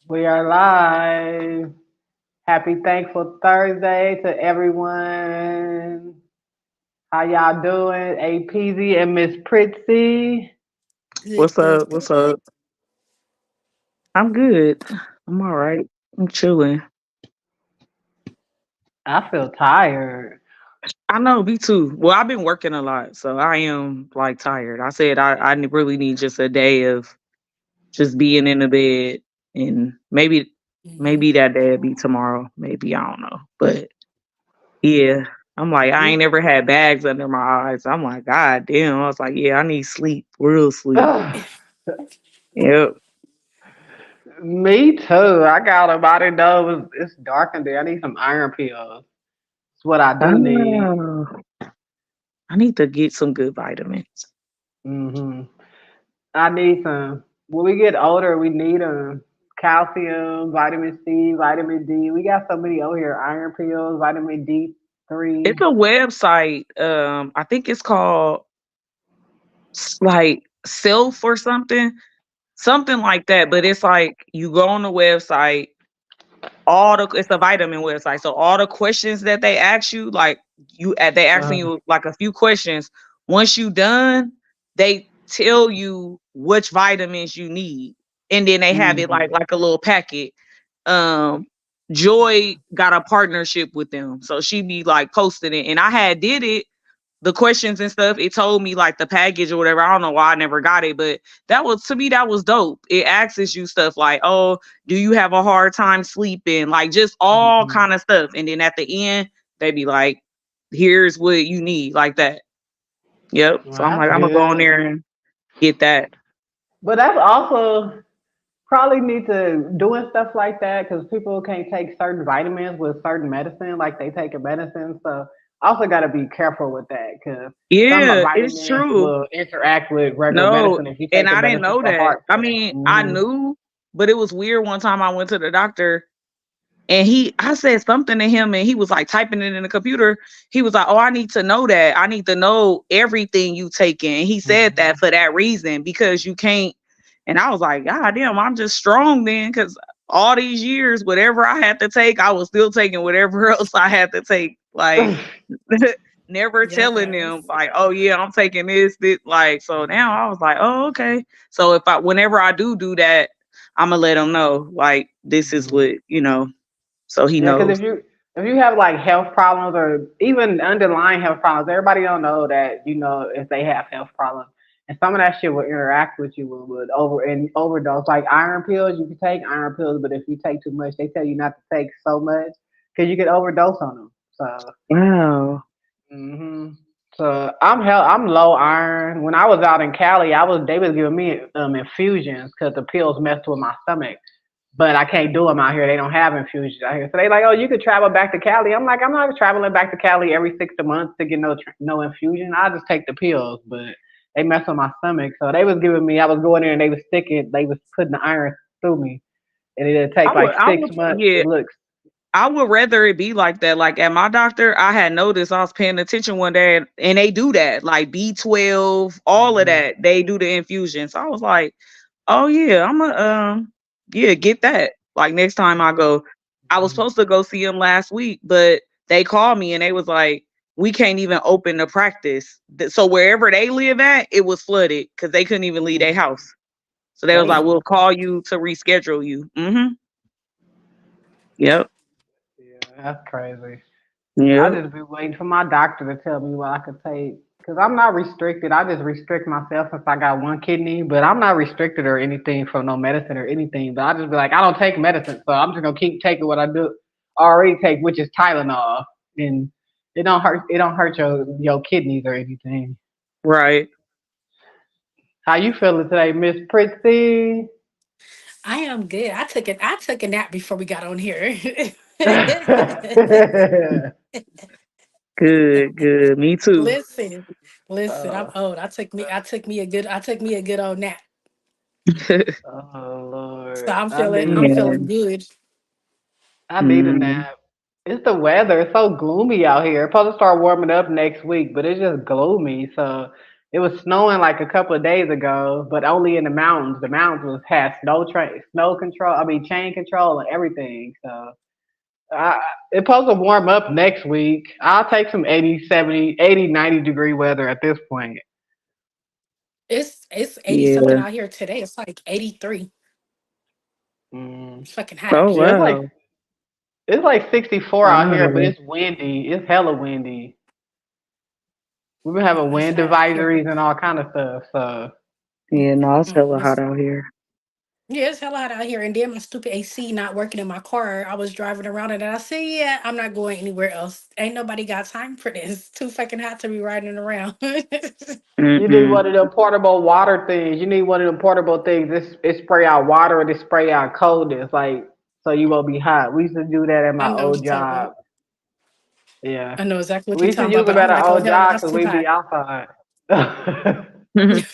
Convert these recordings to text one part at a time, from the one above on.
We are live. Happy Thankful Thursday to everyone. How y'all doing? APZ and Miss Pritzy. What's Good, good, up? What's good. up? I'm good. I'm all right. I'm chilling. I feel tired. I know, me too. Well, I've been working a lot, so I am like tired. I said really need just a day of just being in the bed, and maybe Mhm. that day will be tomorrow. Maybe I don't know, but yeah, I'm like I ain't never had bags under my eyes. I'm like, God damn. I was like, yeah, I need sleep, real sleep. Yep. Me too. I got a body though. It's dark in there. I need some iron pills. It's what I do need. Oh, I need to get some good vitamins. hmm I need some. When we get older, we need them. Calcium, vitamin C, vitamin D. We got so many over here. Iron pills, vitamin It's D3. a website. I think it's called like Self or something like that. But it's like you go on the website. It's a vitamin website, so all the questions that they ask you, like they asking Uh, you like a few questions. Once you done, they tell you which vitamins you need, and then they have it hmm like a little packet. Um, Joy got a partnership with them, so she be like posting it, and I had did it the questions and stuff, it told me like the package or whatever. I don't know why I never got it, but that was to me that was dope. It asks you stuff like, "Oh, do you have a hard time sleeping?" Like just all hmm kind of stuff. And then at the end, they be like, "Here's what you need," like that. Yep. Well, So I'm that's like, I'm gonna go on good. there and get that. But that's also probably need to doing stuff like that because people can't take certain vitamins with certain medicine, like they take a medicine. So also got to be careful with that because some Yeah, it's vitamins true. will interact with regular No, medicine if you and take a I didn't medicine know for that. heart I stuff. mean, I knew, but it was weird. One time I went to the doctor. And I said something to him and he was like typing it in the computer. He was like, "Oh, I need to know that. I need to know everything you take in." He said that hmm for that reason, because you can't. And I was like, God damn, I'm just strong then. Cause all these years, whatever I had to take, I was still taking whatever else I had to take. Like, never Yeah, telling that's them, like, oh, yeah, I'm taking this. Like, so now I was like, oh, okay. So whenever I do that, I'm going to let him know, like, this is what, so he Yeah, because knows. if you have like health problems or even underlying health problems, everybody don't know that if they have health problems, and some of that shit will interact with you with overdose. Like iron pills, you can take iron pills, but if you take too much, they tell you not to take so much because you can overdose on them. So. Wow. hmm So I'm low iron. When I was out in Cali, they was giving me infusions because the pills messed with my stomach. But I can't do them out here. They don't have infusions out here. So they like, oh, you could travel back to Cali. I'm like, I'm not traveling back to Cali every 6 months to get no infusion. I just take the pills, but they mess with my stomach. So they was giving me. I was going there and they was putting the iron through me, and it'd take like I six would, months. yeah, It looks. I would rather it be like that. Like at my doctor, I had noticed I was paying attention one day and they do that, like B12, all of hmm that. They do the infusion. So I was like, oh yeah, yeah, get that. Like next time I go. I was supposed to go see him last week, but they called me and they was like, we can't even open the practice. So wherever they live at, it was flooded because they couldn't even leave their house. So they was like, damn. we'll call you to reschedule you. Yep. Yeah, that's crazy. I Yep. just be waiting for my doctor to tell me what I could take. Cause I'm not restricted. I just restrict myself if I got one kidney, but I'm not restricted or anything from no medicine or anything. But I just be like, I don't take medicine, so I'm just gonna keep taking what I do already take, which is Tylenol, and it don't hurt. It don't hurt your kidneys or anything. Right. How you feeling today, Miss Pritzy? I am good. I took a nap before we got on here. Good, good. Me too. listen, listen. I'm uh, old. I took me a good old nap. oh So Lord, I'm Yeah. feeling good. I need a Mm. nap. It's the weather. It's so gloomy out here. It's supposed to start warming up next week, but it's just gloomy. So It was snowing like a couple of days ago, but only in the mountains. The mountains had snow control. I mean, chain control and everything. So I, it's supposed to warm up next week. I'll take some 80, 70, 80, 90 degree weather at this point. It's 80 something Yeah. out here today. It's like 83. Mm. It's fucking Oh hot. Yeah, wow. it's like 64 out here, but Wow. it's windy. It's hella windy. We've been having No, it's wind hot out here. advisories and all kind of stuff. So Yeah, no, it's hella hot It's, out here. yeah, it's hella hot out here. And then my stupid AC not working in my car. I was driving around and I said, yeah, I'm not going anywhere else. Ain't nobody got time for this. Too fucking hot to be riding around. you need Mm-mm. one of them portable water things. You need one of them portable things. It spray out water and it spray out coldness, like so you won't be hot. We used to do that at I my know what old you're talking job. about. Yeah, I know exactly what we you're used to talking use about, but them I'm at like, our oh old hell no, job that's because too we'd hot. be outside.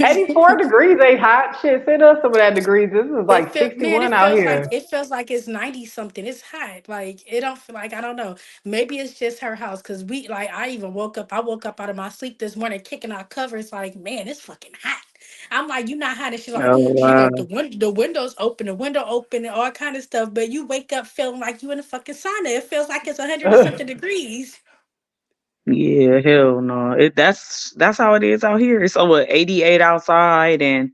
84 degrees ain't hot. Shit, send us some of that degrees. This is It like feel man, 61 out here. it feels like it's 90 something. It's hot. Like it don't feel like I don't know. Maybe it's just her house because we like I even woke up out of my sleep this morning kicking our covers like, man, it's fucking hot. I'm like, you not hot. And Oh she's like wow. the window's open, the window open and all kind of stuff. But you wake up feeling like you in a fucking sauna. It feels like it's 100 and something degrees. Yeah, hell no. That's how it is out here. It's over 88 outside and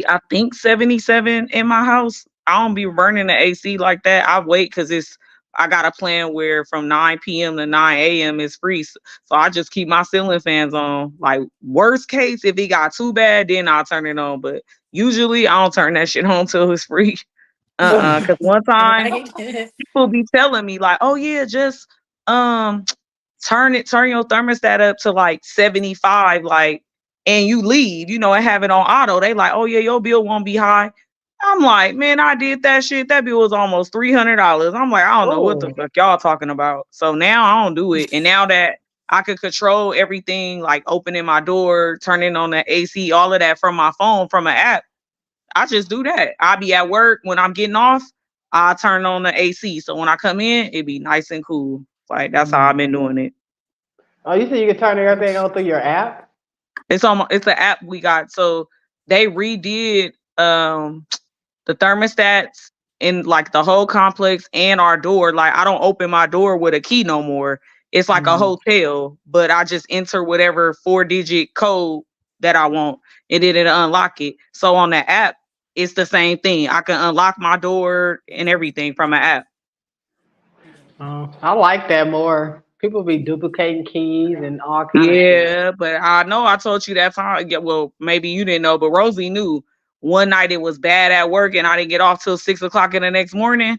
I think 77 in my house. I don't be burning the AC like that. I wait because I got a plan where from 9 p.m. to 9 a.m. is free. So I just keep my ceiling fans on. Like worst case, if it got too bad, then I'll turn it on. But usually I don't turn that shit on till it's free. Cause one time Right? people be telling me like, oh yeah, just um turn your thermostat up to like 75, like, and you leave, and have it on auto. They like, oh yeah, your bill won't be high. I'm like, man, I did that shit. That bill was almost $300. I'm like, I don't know what the Oh, fuck y'all talking about. So now I don't do it. And now that I could control everything, like opening my door, turning on the AC, all of that from my phone, from an app, I just do that. I'll be at work when I'm getting off. I turn on the AC. So when I come in, it be nice and cool. Like that's how I've been doing it. oh, you said you can turn everything on through your app? It's an app we got. So they redid the thermostats in like the whole complex and our door. Like I don't open my door with a key no more. It's like a Mm. hotel, but I just enter whatever 4-digit code that I want and then it'll unlock it. So on the app, it's the same thing. I can unlock my door and everything from an app. Oh, I like that more. People be duplicating keys and all kind of shit. Yeah, but I know I told you that time. Yeah, well, maybe you didn't know, but Rosie knew. One night it was bad at work and I didn't get off till 6 o'clock in the next morning.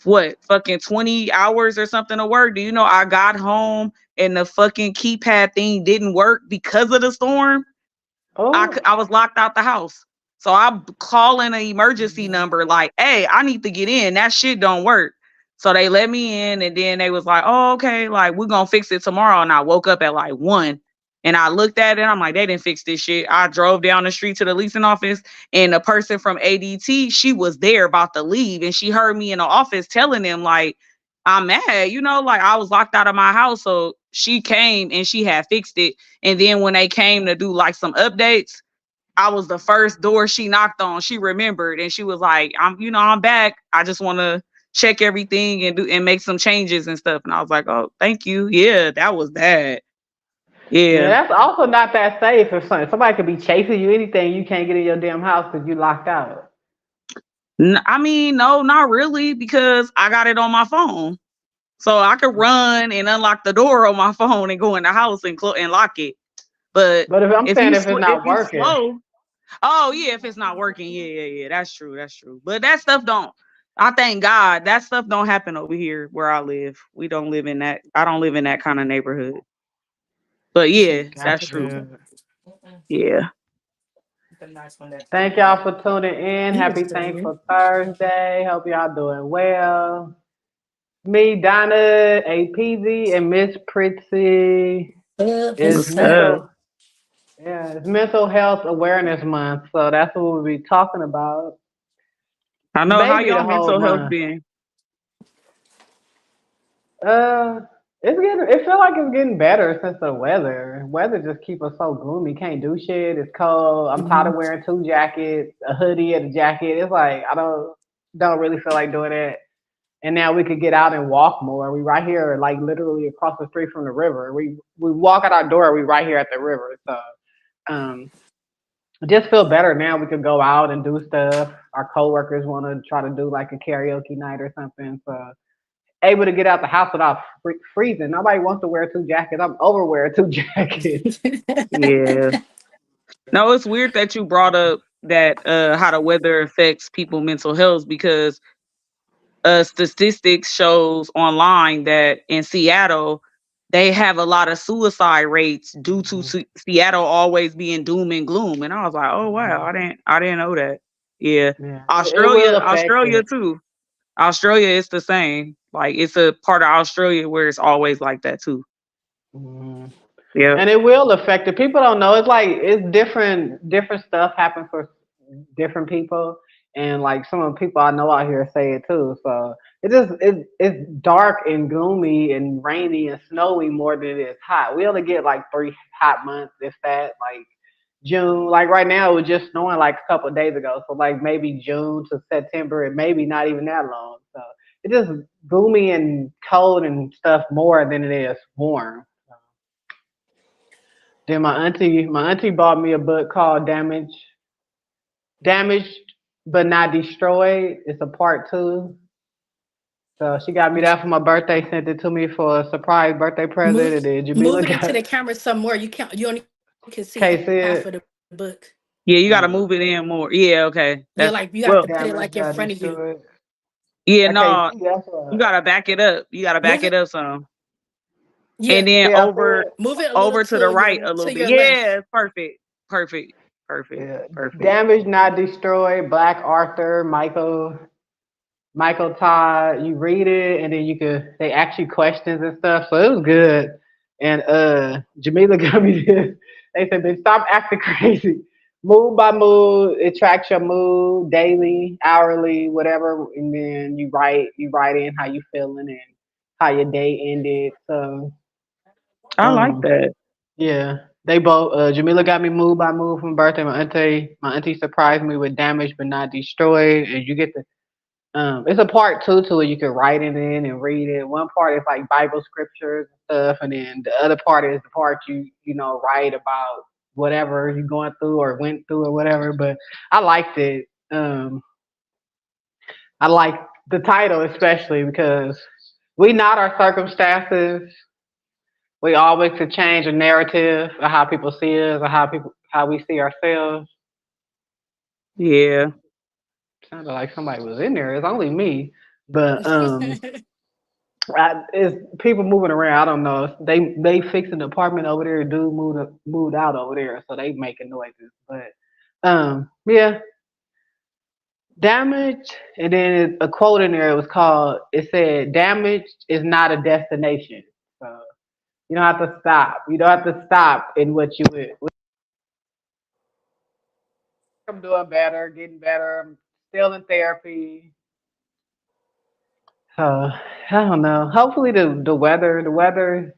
What, fucking 20 hours or something to work? Do you know I got home and the fucking keypad thing didn't work because of the storm? Oh, I was locked out the house. So I'm calling an emergency number like, hey, I need to get in. That shit don't work. So they let me in and then they was like, oh, okay, like we're gonna fix it tomorrow. And I woke up at like 1 and I looked at it. I'm like, they didn't fix this shit. I drove down the street to the leasing office and the person from ADT, she was there about to leave and she heard me in the office telling them like, I'm mad, like I was locked out of my house. So she came and she had fixed it. And then when they came to do like some updates, I was the first door she knocked on. She remembered and she was like, I'm back. I just want to check everything and do and make some changes and stuff. And I was like, oh, thank you. Yeah, that was bad. yeah, Yeah. that's also not that safe. If somebody could be chasing you, anything, you can't get in your damn house because you locked out. I mean, no, not really, because I got it on my phone. So I could run and unlock the door on my phone and go in the house and lock it. But But if I'm saying if it's if not you working, slow, oh yeah, if it's not working, yeah, yeah, yeah, that's true, that's true. But that stuff don't. I thank God that stuff don't happen over here where I live. We don't live in that. I don't live in that kind of neighborhood. But yeah, Shit, that's that's that's true. good. Yeah. the nice one that Thank y'all for tuning in. he was Happy doing. Thankful Thursday. Hope y'all doing well. Me, Donna, APZ, and Miss Pritzy is What's What's up? up? it's Mental Health Awareness Month, so that's what we'll be talking about. I know how Maybe your the whole mental health month. been. Uh, It's getting. It feel like it's getting better since the weather. Weather just keep us so gloomy. Can't do shit. It's cold. I'm tired of Mhm. wearing two jackets, a hoodie and a jacket. It's like I don't really feel like doing it. And now we could get out and walk more. We right here, like literally across the street from the river. We walk out our door. We right here at the river. So um, just feel better now. We could go out and do stuff. Our coworkers want to try to do like a karaoke night or something. So able to get out the house without freezing. Nobody wants to wear two jackets. I'm over wearing two jackets. Yeah. No, it's weird that you brought up that how the weather affects people mental health because statistics shows online that in Seattle they have a lot of suicide rates due to Mhm, Seattle always being doom and gloom. And I was like, oh wow, mhm. I didn't know that. Yeah, Yeah, it will affect Australia it. too. Australia is the same. Like it's a part of Australia where it's always like that too. Mhm. Yep. And it will affect it. People don't know. It's like it's different stuff happens for different people, and like some of the people I know out here say it too. So it's dark and gloomy and rainy and snowy more than it is hot. We only get like 3 hot months, if that. Like June, like right now, it was just snowing like a couple of days ago. So like maybe June to September, and maybe not even that long. So it's just gloomy and cold and stuff more than it is warm. Then my auntie bought me a book called Damaged but Not Destroyed. It's a part two. So she got me that for my birthday, sent it to me for a surprise birthday present, Move and then Jamila move it into got the camera some more. You can't. You only can see half of can't the see book. it. Yeah, you got to Uh, move it in more. Yeah, okay. Yeah, That's like you have to well. put it Damaged like in Not front of you. Destroyed. Yeah, I can't no, see. That's you what. gotta back it up. You gotta back Move it it. up some, and Yeah, then See, I see it. move it a little over to the to right a little bit. your Yeah, left. it's perfect, perfect, perfect, Yeah, perfect. Damaged Not Destroyed. Black Arthur, Michael Todd. You read it, and then you could they ask you questions and stuff. So it was good. And Jamila got me this. They said, "Bitch, stop acting crazy. Mood by mood, it tracks your mood daily, hourly, whatever, and then you write in how you feeling and how your day ended. So I like um that. yeah, they both. Jamila got me mood by mood for my birthday. My auntie surprised me with damaged but not destroyed, and you get the it's a part two to it. You can write it in and read it. One part is like Bible scriptures and stuff, and then the other part is the part you write about whatever you're going through or went through or whatever. But I liked it. I like the title especially because we not our circumstances. We always could change a narrative of how people see us or how we see ourselves. Yeah, Sounded like somebody was in there. It's only me, but it's people moving around. I don't know. They fixing the apartment over there. Dude moved out over there, so they making noises. But yeah, damage. And then a quote in there. It was called. It said, "Damage is not a destination." So you don't have to stop. You don't have to stop in what you. I'm doing better, getting better. I'm still in therapy. So I don't know. Hopefully the weather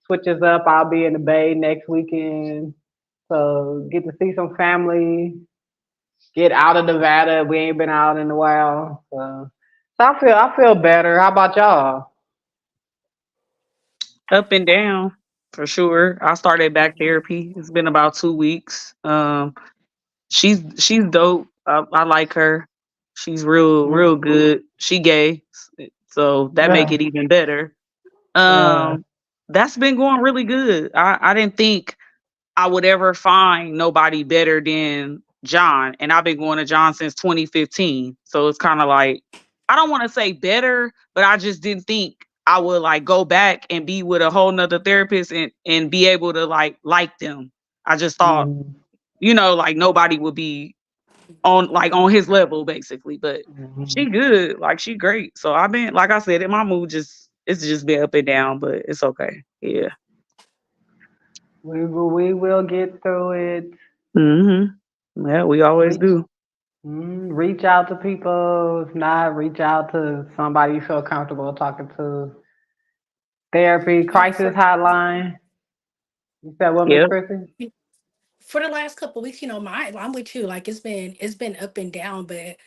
switches up. I'll be in the Bay next weekend. So get to see some family, get out of Nevada. We ain't been out in a while. So I feel better. How about y'all? up and down for sure. I started back therapy. It's been about 2 weeks. She's dope. I like her. She's real Mm. good. She gay, so that make Uh, it even better. uh, Um, that's been going really good. I didn't think I would ever find nobody better than John. And I've been going to John since 2015. So it's kind of like, I don't want to say better, but I just didn't think I would like go back and be with a whole nother therapist and be able to like them. I just thought, mm, like nobody would be on his level basically. But she mm. good. Like she great. So I've been, like I said, in my mood it's just been up and down, but it's okay. Yeah. We will get through it. Yeah, we always Reach do. reach out to people. If not, reach out to somebody you feel comfortable talking to. Therapy, crisis For hotline. You said what, Miss Yep. Chrissy? for the last couple of weeks, my I'm with you. Like it's been up and down, but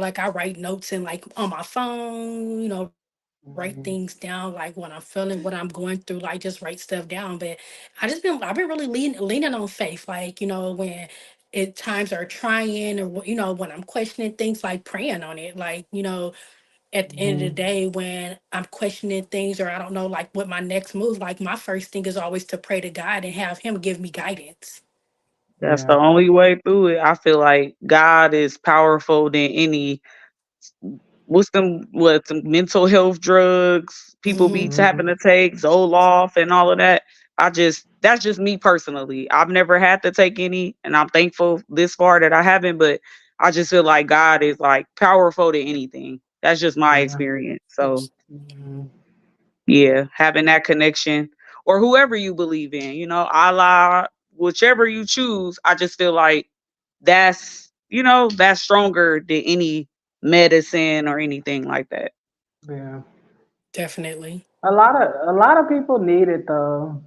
like I write notes and like on my phone, write things down, Mhm. like when I'm feeling, what I'm going through, like just write stuff down. But I've been really leaning on faith, like when times are trying, or when I'm questioning things, like praying on it, like at the end of the Mhm. day when I'm questioning things or I don't know like what my next move, like my first thing is always to pray to God and have Him give me guidance. That's the Yeah. only way through it. I feel like God is powerful than any what some mental health drugs people Hmm. be Mhm. having to take, Zoloft and all of that. That's just me personally. I've never had to take any, and I'm thankful this far that I haven't, but I just feel like God is like powerful to anything. That's just my Yeah. experience. So Mhm. yeah, having that connection or whoever you believe in, Allah, whichever you choose, I just feel like that's stronger than any medicine or anything like that. Yeah. Definitely. A lot of people need it though.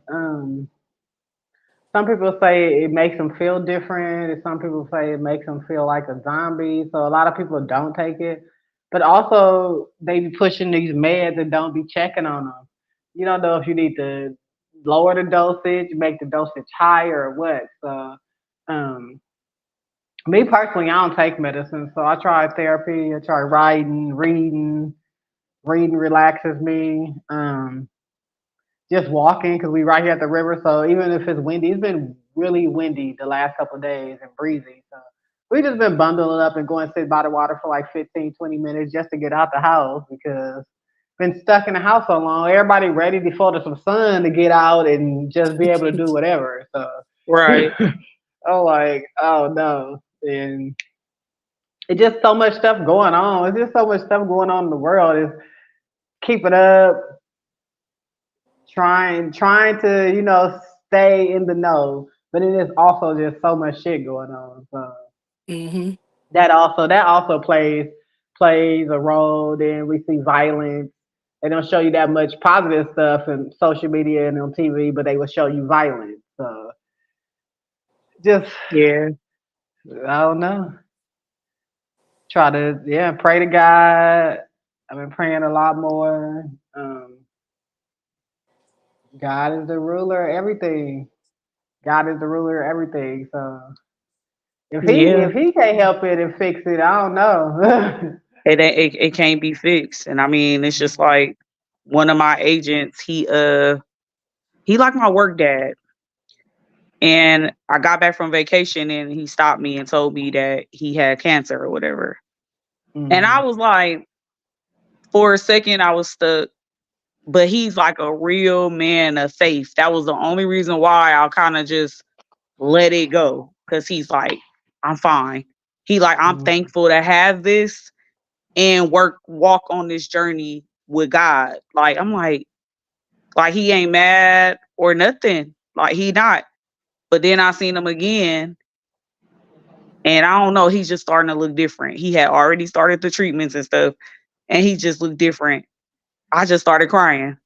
Some people say it makes them feel different, and some people say it makes them feel like a zombie. So a lot of people don't take it, but also they be pushing these meds and don't be checking on them. You don't know if you need to lower the dosage, make the dosage higher, or what. So, um, me personally, I don't take medicine. So I try therapy. I try writing, reading. Reading relaxes me. Just walking because we right here at the river. So even if it's windy, it's been really windy the last couple of days and breezy. So we just been bundling up and going sit by the water for like 15, 20 minutes just to get out the house because been stuck in the house so long. Everybody ready before there's some sun to get out and just be able to do whatever. So Right. I'm like, oh no. And it's just so much stuff going on. It's just so much stuff going on in the world. It's keep it up, trying to stay in the know, but it is also just so much shit going on. So Hmm. that also plays a role. Then we see violence. They don't show you that much positive stuff in social media and on TV, but they will show you violence. So just Yeah. I don't know. Try to pray to God. I've been praying a lot more. Um, God is the ruler of everything. God is the ruler of everything. So Yeah. if he can't help it and fix it, I don't know. It can't be fixed. And I mean, it's just like one of my agents, he like my work dad. And I got back from vacation and he stopped me and told me that he had cancer or whatever. And I Mhm. was like, for a second, I was stuck. But he's like a real man of faith. That was the only reason why I kind of just let it go. Cause he's like, I'm fine. He like, I'm Mhm. thankful to have this and walk on this journey with God. Like, I'm like he ain't mad or nothing. Like he not. But then I seen him again and I don't know, he's just starting to look different. He had already started the treatments and stuff and he just looked different. I just started crying.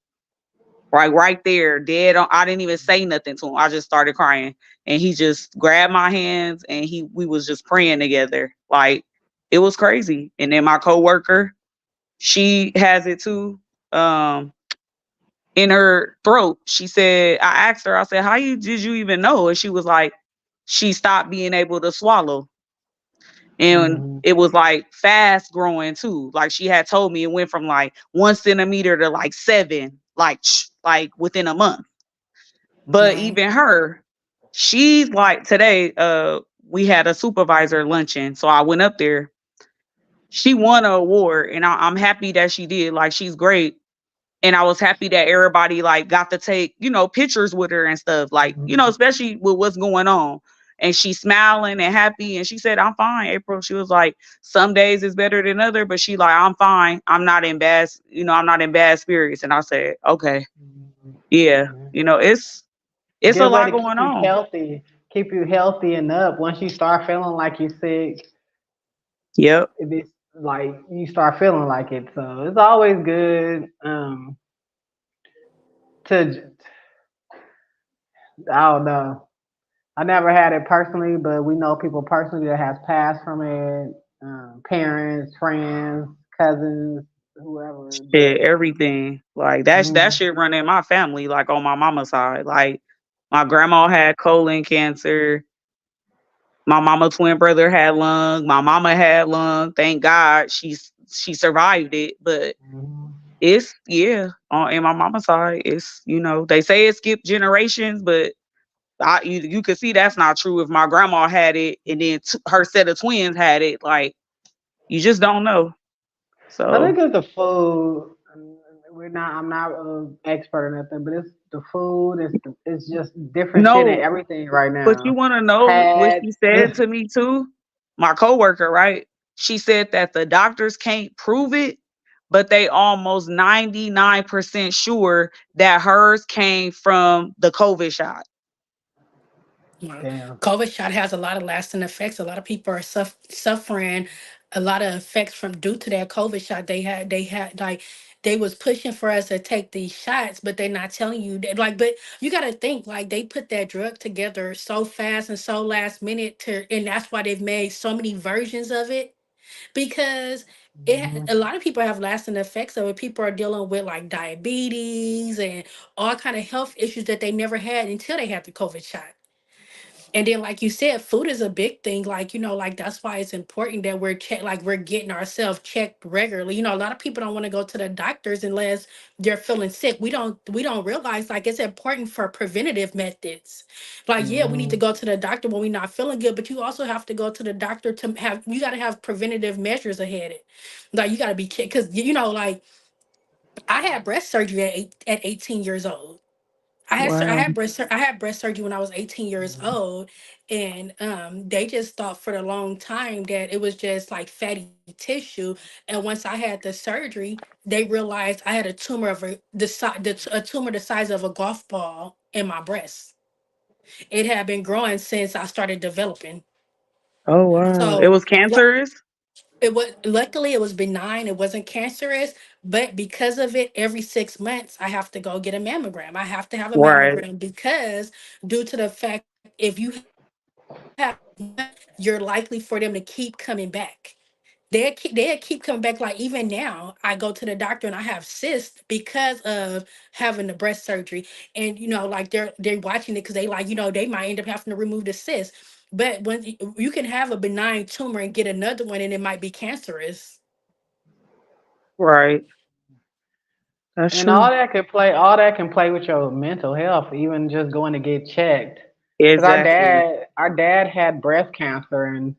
Right there, dead on. I didn't even say nothing to him. I just started crying. And he just grabbed my hands and we was just praying together. Like it was crazy. And then my coworker, she has it too. Um in her throat. She said, I asked her, I said, did you even know? And she was like, she stopped being able to swallow. And Mhm. it was like fast growing too. Like she had told me it went from like 1 centimeter to like 7, like within a month. But Wow. even her, she's like today, we had a supervisor luncheon. So I went up there. She won an award and I'm happy that she did. Like she's great. And I was happy that everybody like got to take, pictures with her and stuff. Like, Mhm. especially with what's going on. And she's smiling and happy. And she said, I'm fine, April. She was like, some days is better than other, but she like, I'm fine. I'm not in bad spirits. And I said, okay, Mhm. yeah, Yeah. it's a Good way lot to going keep you on. healthy. Keep you healthy and up. Once you start feeling like you're sick, Yep. it's like you start feeling like it. So it's always good. to I don't know. I never had it personally, but we know people personally that has passed from it. Parents, friends, cousins, whoever. Shit, But everything. Like that mm, shit run in my family, like on my mama's side. Like my grandma had colon cancer. My mama twin brother had lung. My mama had lung. Thank God she survived it. But mhm. it's yeah, on in my mama's side, it's they say it skipped generations, but you could see that's not true. If my grandma had it and then her set of twins had it, like you just don't know. I So think it's the food. We're not. I'm not an expert or nothing, but it's the food. It's just different shit in no, everything right but you now. want to know what Had she said to me too? My coworker, right? She said that the doctors can't prove it, but they almost 99% sure that hers came from the COVID shot. damn. COVID shot has a lot of lasting effects. A lot of people are suffering a lot of effects from due to that COVID shot. They had like they was pushing for us to take these shots, but they're not telling you that. Like, but you got to think like they put that drug together so fast and so last minute and that's why they've made so many versions of it because Mhm. a lot of people have lasting effects of it. People are dealing with like diabetes and all kind of health issues that they never had until they had the COVID shot. And then, like you said, food is a big thing. Like, like that's why it's important that we're getting ourselves checked regularly. A lot of people don't want to go to the doctors unless they're feeling sick. We don't realize like it's important for preventative methods. Like, yeah, we need to Mhm. go to the doctor when we're not feeling good, but you also have to go to the doctor you got to have preventative measures ahead. Like, you got to be because like I had breast surgery at 18 years old. Wow. I had breast surgery when I was 18 years Mhm. old, and they just thought for a long time that it was just like fatty tissue. And once I had the surgery, they realized I had a tumor of a tumor the size of a golf ball in my breast. It had been growing since I started developing. Oh wow. It So was cancerous? it was luckily it was benign. It wasn't cancerous, but because of it, every 6 months I have to go get a mammogram. I have to have a Right. mammogram because due to the fact if you have you're likely for them to keep coming back. They keep coming back. Like even now, I go to the doctor and I have cysts because of having the breast surgery. And like they're watching it because they like they might end up having to remove the cyst. But when you can have a benign tumor and get another one, and it might be cancerous. Right. That's And true. all that can play with your mental health, even just going to get checked. Cause our Exactly. dad, our dad had breast cancer, and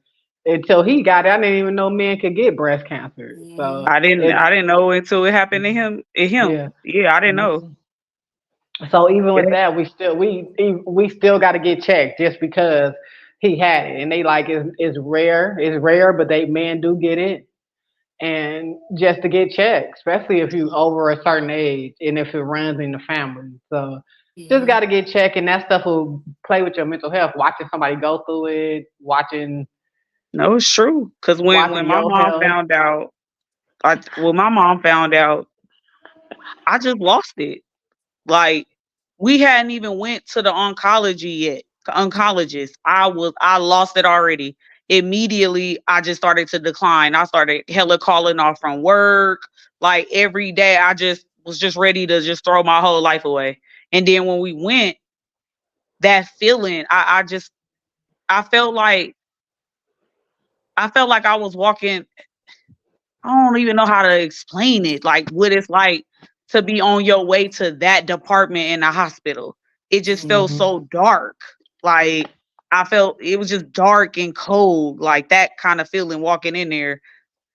until he got it, I didn't even know men could get breast cancer. So Mhm. I it, didn't know until it happened to him. yeah. Yeah, I didn't know. Mhm. So even with Yeah. that, we still got to get checked just because he had it, and they like it's rare, but they men do get it, and just to get checked, especially if you over a certain age and if it runs in the family. So just got Mhm. to get checked, and that stuff will play with your mental health. Watching somebody go through it, No, it's true. Cause when watching my your mom health. found out, when my mom found out, I just lost it. Like we hadn't even went to the oncology yet. The oncologist. I lost it already. Immediately I just started to decline. I started hella calling off from work. Like every day I just was just ready to just throw my whole life away. And then when we went, that feeling, I felt like I felt like I was walking. I don't even know how to explain it. Like what it's like to be on your way to that department in the hospital. It just felt Hmm. so dark. Like I felt it was just dark and cold, like that kind of feeling walking in there.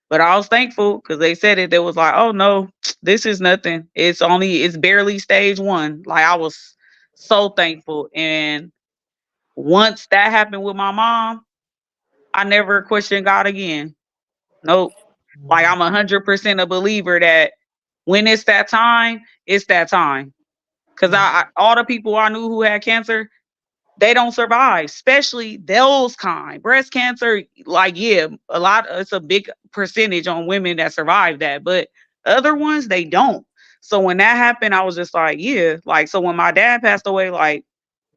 But I was thankful because they said it. They was like, "Oh no, this is nothing. It's barely stage one." Like I was so thankful. And once that happened with my mom, I never questioned God again. Nope. Like I'm 100% a believer that when it's that time. Cause all the people I knew who had cancer, they don't survive, especially those kind. Breast cancer, like yeah, it's a big percentage on women that survive that, but other ones they don't. So when that happened, I was just like, yeah. Like, so when my dad passed away, like,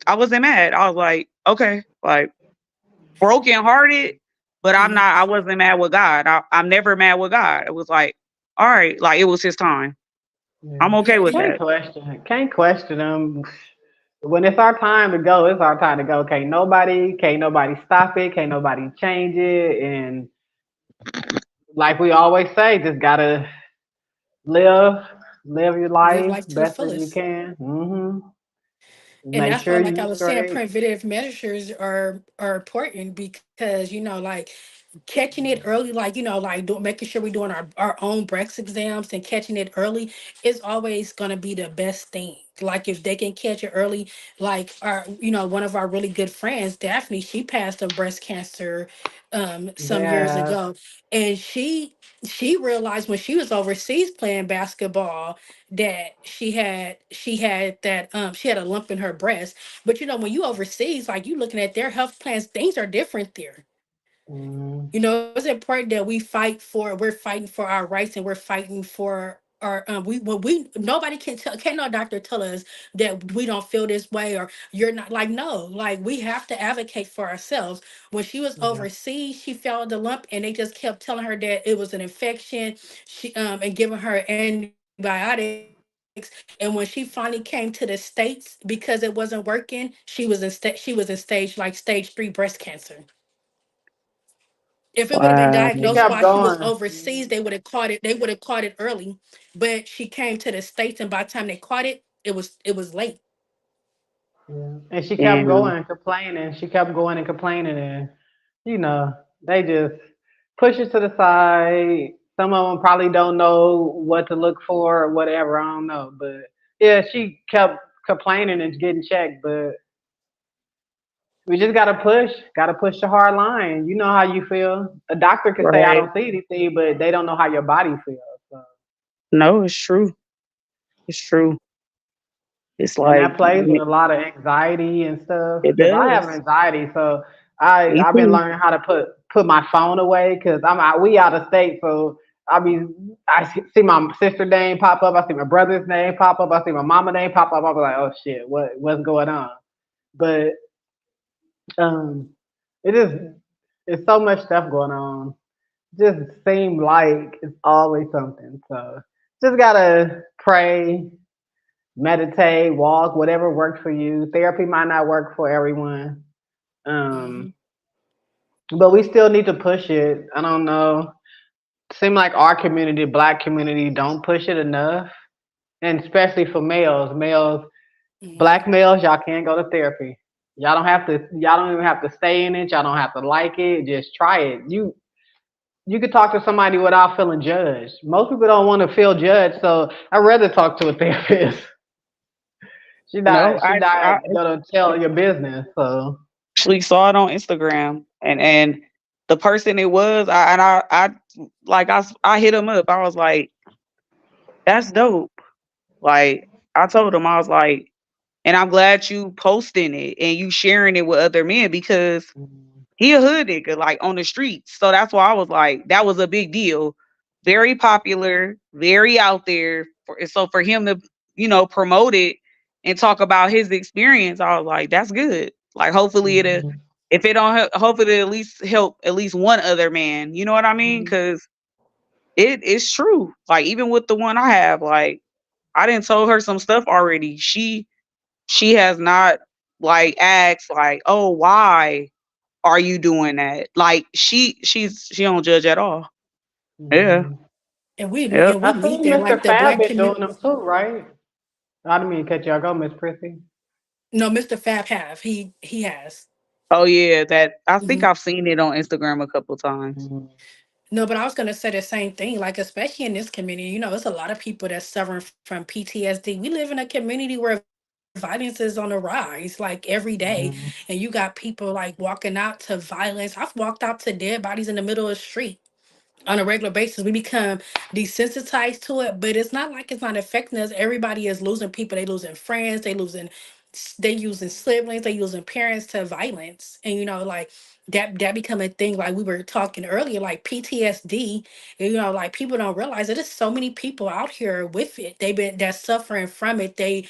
I wasn't mad. I was like, okay, like, broken hearted, but Mhm. I wasn't mad with God. I'm never mad with God. It was like, all right, like, it was his time. Yeah. I'm okay Yeah, with and Can't that. question. Can't question them. When it's our time to go, it's our time to go. Can't nobody stop it. Can't nobody change it. And like we always say, just gotta live, live your live life life to the best as you fullest. can. And Make that's why, sure like I you was saying, straight. preventative measures are important because like catching it early, like making sure we're doing our own breast exams and catching it early is always gonna be the best thing. Like if they can catch it early, like our one of our really good friends, Daphne, she passed of breast cancer some years Yeah. ago, and she realized when she was overseas playing basketball that she had that she had a lump in her breast. But when you overseas, like you looking at their health plans, things are different there. Mm, It's important that we're fighting for our rights, and we're fighting for our we when we nobody can no doctor tell us that we don't feel this way, or you're not, like, no, like we have to advocate for ourselves. When she was yeah. overseas, she felt the lump and they just kept telling her that it was an infection, and giving her antibiotics. And when she finally came to the States, because it wasn't working, she was in stage 3 breast cancer. If it would have been Wow. diagnosed She while kept she was going. overseas, they would have caught it. They would have caught it early. But she came to the States, and by the time they caught it, it was late. Yeah. And she kept Damn. going and complaining. She kept going and complaining, and you know, they just push it to the side. Some of them probably don't know what to look for or whatever. I don't know, but yeah, she kept complaining and getting checked. But we just gotta push the hard line. You know how you feel. A doctor can say I Right. don't see anything, but they don't know how your body feels. So. No, it's true. It's true. It's And like, that plays with a lot of anxiety and stuff. it Cause I have does. anxiety, so I Me I've been too. learning how to put my phone away. Cause we out of state, so I see my sister name pop up. I see my brother's name pop up. I see my mama name pop up. I'm like, oh shit, what's going on? But um, it is it's so much stuff going on. Just seem like it's always something. So just gotta pray, meditate, walk, whatever works for you. Therapy might not work for everyone. Um, Hmm. but we still need to push it. I don't know. Seem like our community, black community, don't push it enough. And especially for males. Black Hmm. males, y'all can't go to therapy. Y'all don't even have to stay in it. Y'all don't have to like it. Just try it. You could talk to somebody without feeling judged. Most people don't want to feel judged, so I'd rather talk to a therapist. No, She I not gonna tell your business. So actually saw it on Instagram, and the person it was, I like I hit him up. I was like, that's dope. Like, I told him, I was like, and I'm glad you posting it and you sharing it with other men, because he a hood nigga, like, on the streets. So that's why I was like, that was a big deal. Very popular, very out there. So for him to, promote it and talk about his experience, I was like, that's good. Like, hopefully it'll, mhm, if it don't help, hopefully it'll at least help at least one other man. You know what I mean? mhm, Because it's true. Like, even with the one I have, like, I didn't told her some stuff already. She has not, like, asked, like, oh, why are you doing that? Like, she don't judge at all. Yeah. mhm. And we Yep. and we I need think that, Mr. like the Fab black been doing community. them too, right? I didn't mean to cut y'all go, Miss Prissy. No, Mr. Fab have he has. Oh yeah, that I think Mhm. I've seen it on Instagram a couple times. Mhm, No, but I was gonna say the same thing. Like, especially in this community, it's a lot of people that's suffering from PTSD. We live in a community where violence is on the rise, like every day, and you got mhm, people like walking out to violence. I've walked out to dead bodies in the middle of the street on a regular basis. We become desensitized to it, but it's not like it's not affecting us. Everybody is losing people. They losing friends. They losing they using siblings, they using parents to violence, and like that become a thing. Like we were talking earlier, like PTSD. Like people don't realize that there's so many people out here with it. They've been that's suffering from it. They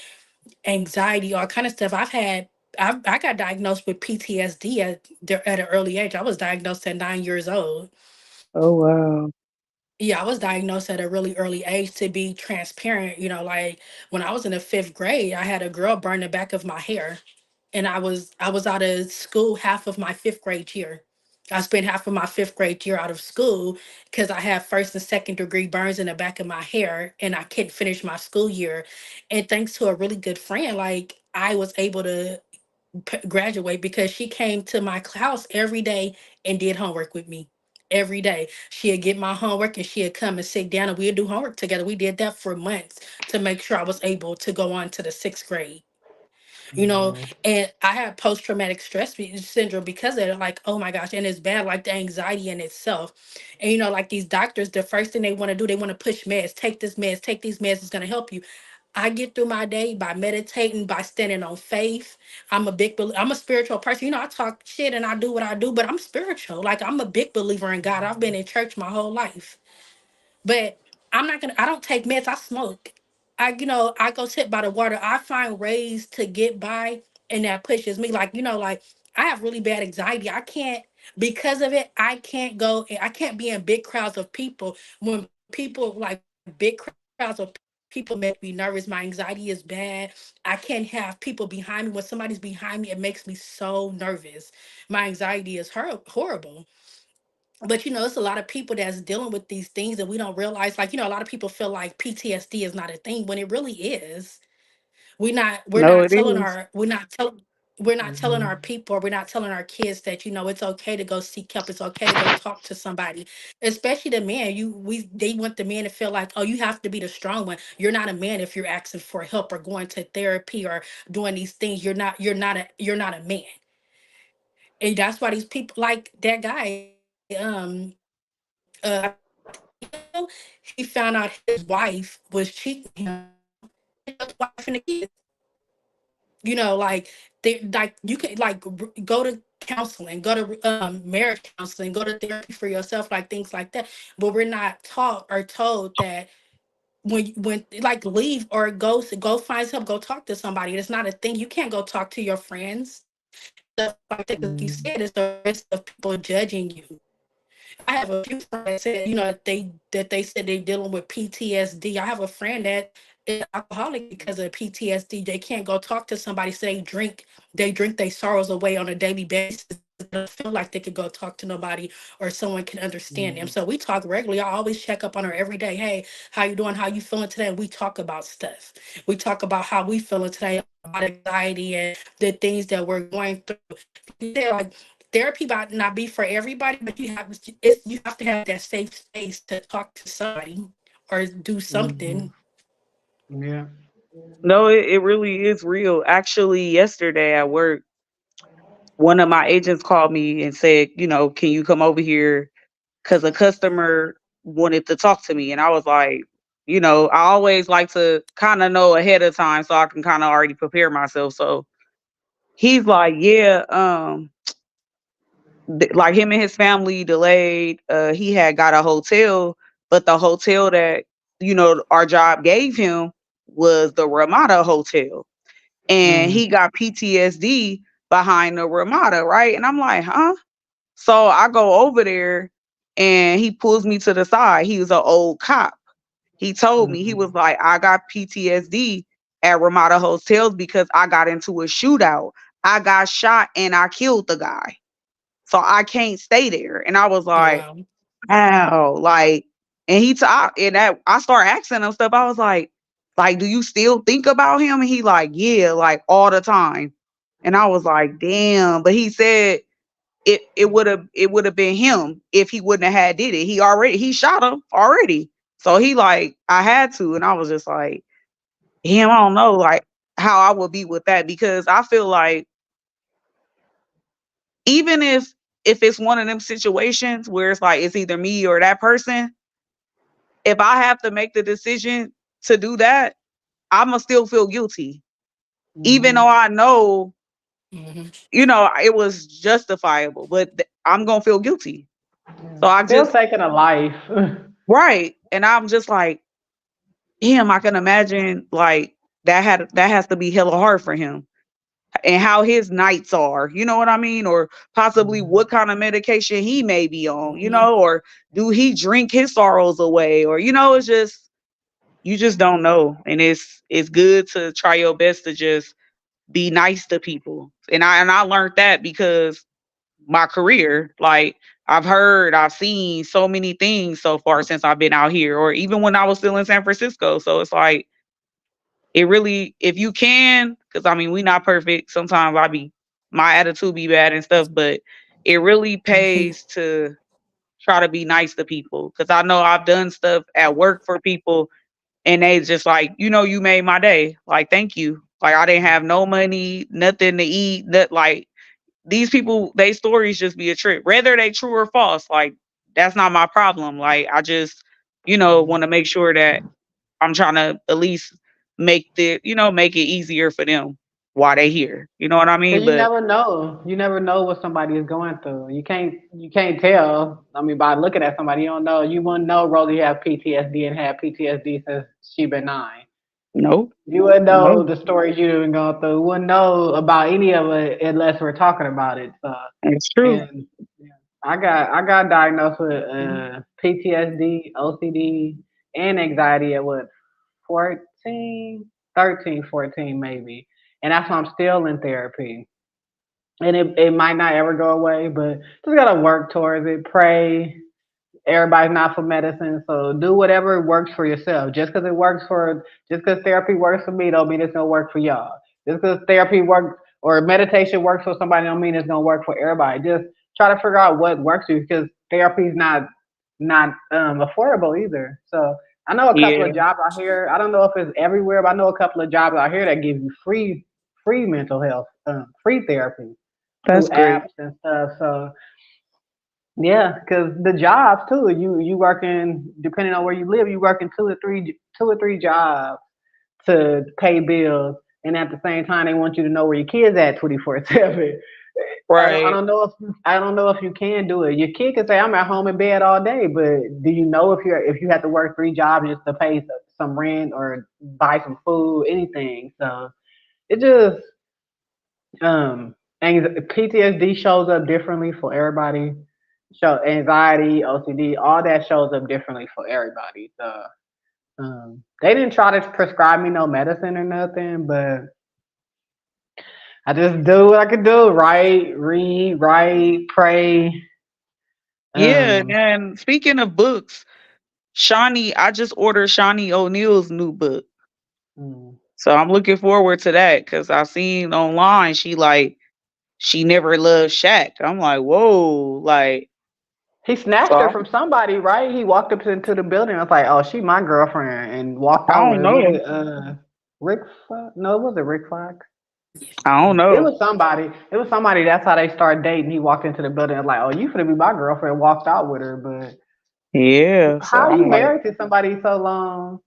anxiety, all kind of stuff. I got diagnosed with PTSD at an early age. I was diagnosed at 9 years old. Oh wow. Yeah, I was diagnosed at a really early age. To be transparent, like when I was in the fifth grade, I had a girl burn the back of my hair, and I was out of school half of my fifth grade year. I spent half of my fifth grade year out of school because I had first and second degree burns in the back of my hair, and I couldn't finish my school year. And thanks to a really good friend, like I was able to graduate because she came to my house every day and did homework with me every day. She'd get my homework and she'd come and sit down and we'd do homework together. We did that for months to make sure I was able to go on to the sixth grade. you know Mhm. and I have post-traumatic stress syndrome because of it. Like, oh my gosh, and it's bad, like the anxiety in itself. And like these doctors, the first thing they want to do, they want to push meds. Take this meds, take these meds, it's going to help you. I get through my day by meditating, by standing on faith. I'm a spiritual person. I talk shit and I do what I do, but I'm spiritual. Like, I'm a big believer in God. I've been in church my whole life. But I don't take meds, I smoke. I go sit by the water. I find ways to get by, and that pushes me. Like, I have really bad anxiety. I can't, because of it, I can't be in big crowds of people. When people, like big crowds of people, make me nervous. My anxiety is bad. I can't have people behind me. When somebody's behind me, it makes me so nervous. My anxiety is horrible. But it's a lot of people that's dealing with these things and we don't realize. Like, a lot of people feel like PTSD is not a thing when it really is. We're No, not it telling is. our we're not telling our Mhm. people, or we're not telling our kids that it's okay to go seek help, it's okay to go talk to somebody. Especially the man. They want the man to feel like, oh, you have to be the strong one. You're not a man if you're asking for help or going to therapy or doing these things. You're not a man. And that's why these people, like that guy, I think he found out his wife was cheating on him. He killed the wife and the kids. Like you can go to counseling, go to marriage counseling, go to therapy for yourself, like things like that. But we're not taught or told that when like leave or go find help, go talk to somebody. It's not a thing. You can't go talk to your friends and stuff like that because, like you said, Mhm. it's the risk of people judging you. I have a few friends that said, that they said they're dealing with PTSD. I have a friend that is an alcoholic because of PTSD. They can't go talk to somebody. So they drink their sorrows away on a daily basis. They don't feel like they could go talk to nobody or someone can understand them. Mhm. So we talk regularly. I always check up on her every day. Hey, how you doing? How you feeling today? And we talk about stuff. We talk about how we feeling today, about anxiety and the things that we're going through. Like therapy might not be for everybody, but you have to have that safe space to talk to somebody or do Mhm. something. Yeah. No, it really is real. Actually, yesterday at work, one of my agents called me and said, can you come over here? Because a customer wanted to talk to me. And I was like, I always like to kind of know ahead of time so I can kind of already prepare myself. So he's like, yeah, like him and his family delayed. He had got a hotel, but the hotel that, our job gave him was the Ramada Hotel. And Mhm. he got PTSD behind the Ramada, right? And I'm like, huh? So I go over there and he pulls me to the side. He was an old cop. He told me, he was Mhm. like, I got PTSD at Ramada Hotels because I got into a shootout. I got shot and I killed the guy. So I can't stay there. And I was Oh like, wow. wow, like, and he talked, and that I started asking him stuff. I was like, do you still think about him? And he like, yeah, like all the time. And I was like, damn. But he said it would have been him if he wouldn't have had did it. He shot him already. So he like, I had to. And I was just like, damn, I don't know like how I would be with that because I feel like even if it's one of them situations where it's like it's either me or that person, if I have to make the decision to do that, I'ma still feel guilty. even though Mhm. I know, Hmm. it was justifiable, but I'm gonna feel guilty. Yeah. So I Still just taking a life. right, and I'm just like, him. I can imagine like that has to be hella hard for him, and how his nights are. You know what I mean? Or possibly Mhm. what kind of medication he may be on. Hmm. Or do he drink his sorrows away? Or it's just you just don't know, and it's good to try your best to just be nice to people. And I learned that because my career, like I've seen so many things so far since I've been out here, or even when I was still in San Francisco. So it's like it really, if you can, because I mean we not perfect. Sometimes my attitude be bad and stuff, but it really pays to try to be nice to people. Because I know I've done stuff at work for people, and they just like, you made my day. Like, thank you. Like, I didn't have no money, nothing to eat. That like these people, they stories just be a trip, whether they true or false. Like, that's not my problem. Like, I just, want to make sure that I'm trying to at least make it easier for them while they here. You know what I Cause mean? you But never know. You never know what somebody is going through. You can't tell. I mean, by looking at somebody, you don't know. You wouldn't know Rosie had PTSD and had PTSD since she been 9. no, You wouldn't know no, the stories you've been going through. You wouldn't know about any of it unless we're talking about it. So, it's true. and yeah, I got diagnosed with PTSD, OCD, and anxiety at what 14, 13, 14 maybe, and that's why I'm still in therapy. And it might not ever go away, but just gotta work towards it. Pray, everybody's not for medicine, so do whatever works for yourself. Just because therapy works for me, don't mean it's gonna work for y'all. Just because therapy works or meditation works for somebody, don't mean it's gonna work for everybody. Just try to figure out what works for you, because therapy is not affordable either. So I know a couple Yeah, of jobs out here. I don't know if it's everywhere, but I know a couple of jobs out here that give you free mental health, free therapy through that's great. apps and stuff. So yeah, because the jobs too. You working, depending on where you live, you working two or three jobs to pay bills, and at the same time, they want you to know where your kids at 24/7. I Right. don't know if you can do it. Your kid can say, "I'm at home in bed all day," but do you know if you have to work three jobs just to pay some rent or buy some food, anything? So it just PTSD shows up differently for everybody. So anxiety, OCD, all that shows up differently for everybody. So they didn't try to prescribe me no medicine or nothing, but I just do what I could do. Write, read, write, pray. Yeah, Um, and speaking of books, I just ordered Shawnee O'Neal's new book. mm. So I'm looking forward to that because I seen online she never loved Shaq. I'm like, whoa, like He so snatched her from somebody, right? He walked up into the building. I was like, "Oh, she my girlfriend," and walked I out don't with. Was know. it Rick? No, it wasn't Rick Fox. I don't It know. was somebody. It was somebody. That's how they started dating. He walked into the building and like, "Oh, you finna be my girlfriend." Walked out with her. But Yeah. So how you I'm like, married to somebody so long?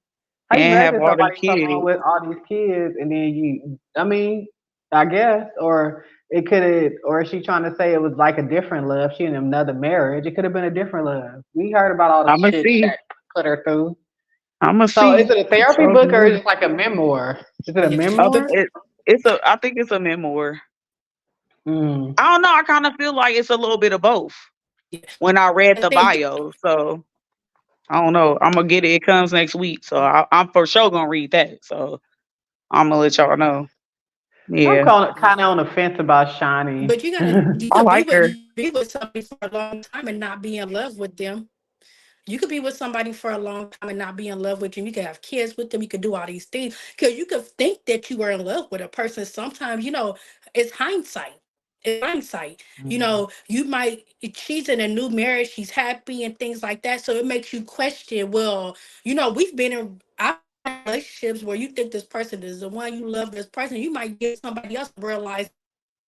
How you and married have to all them somebody so long kids. with all these kids, and then you? I mean, I guess, or it could have, or is she trying to say it was like a different love? She in another marriage. It could have been a different love. We heard about all the I'ma shit see. Shaq put her through. I'ma So is see. it a therapy So book or is good. it like a memoir? Is it a Yeah. memoir? I think it's a memoir. Mm. I don't know. I kind of feel like it's a little bit of both Yeah. when I read I the think bio. So I don't know. I'm gonna get it. It comes next week. So I'm for sure gonna read that. So I'm gonna let y'all know. I'm Yeah. kind of on the fence about Shawnee. but you I could like her. be with somebody for a long time and not be in love with them. You could be with somebody for a long time and not be in love with them. You could have kids with them. You could do all these things because you could think that you were in love with a person. Sometimes, it's hindsight. It's hindsight. Mm. You might, she's in a new marriage, she's happy and things like that. So it makes you question, well, we've been in relationships where you think this person is the one, you love this person. You might get somebody else and realize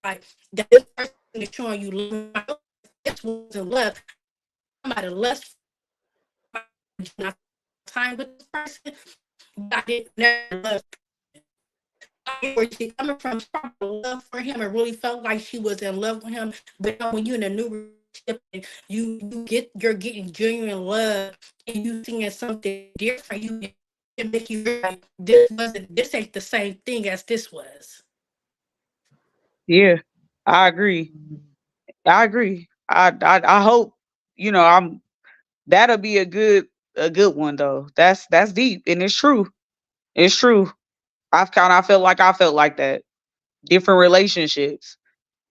like that this person is showing you love. This wasn't love. I'm at a less time with this person, but I didn't never love. I get where she's coming from. She probably love for him and really felt like she was in love with him. But when you're in a new relationship and you're getting genuine love and you seeing something different, it make you realize this ain't the same thing as this was. Yeah, I agree. I agree. I hope, I'm that'll be a good one though. That's deep and it's true. It's true. I felt like that. Different relationships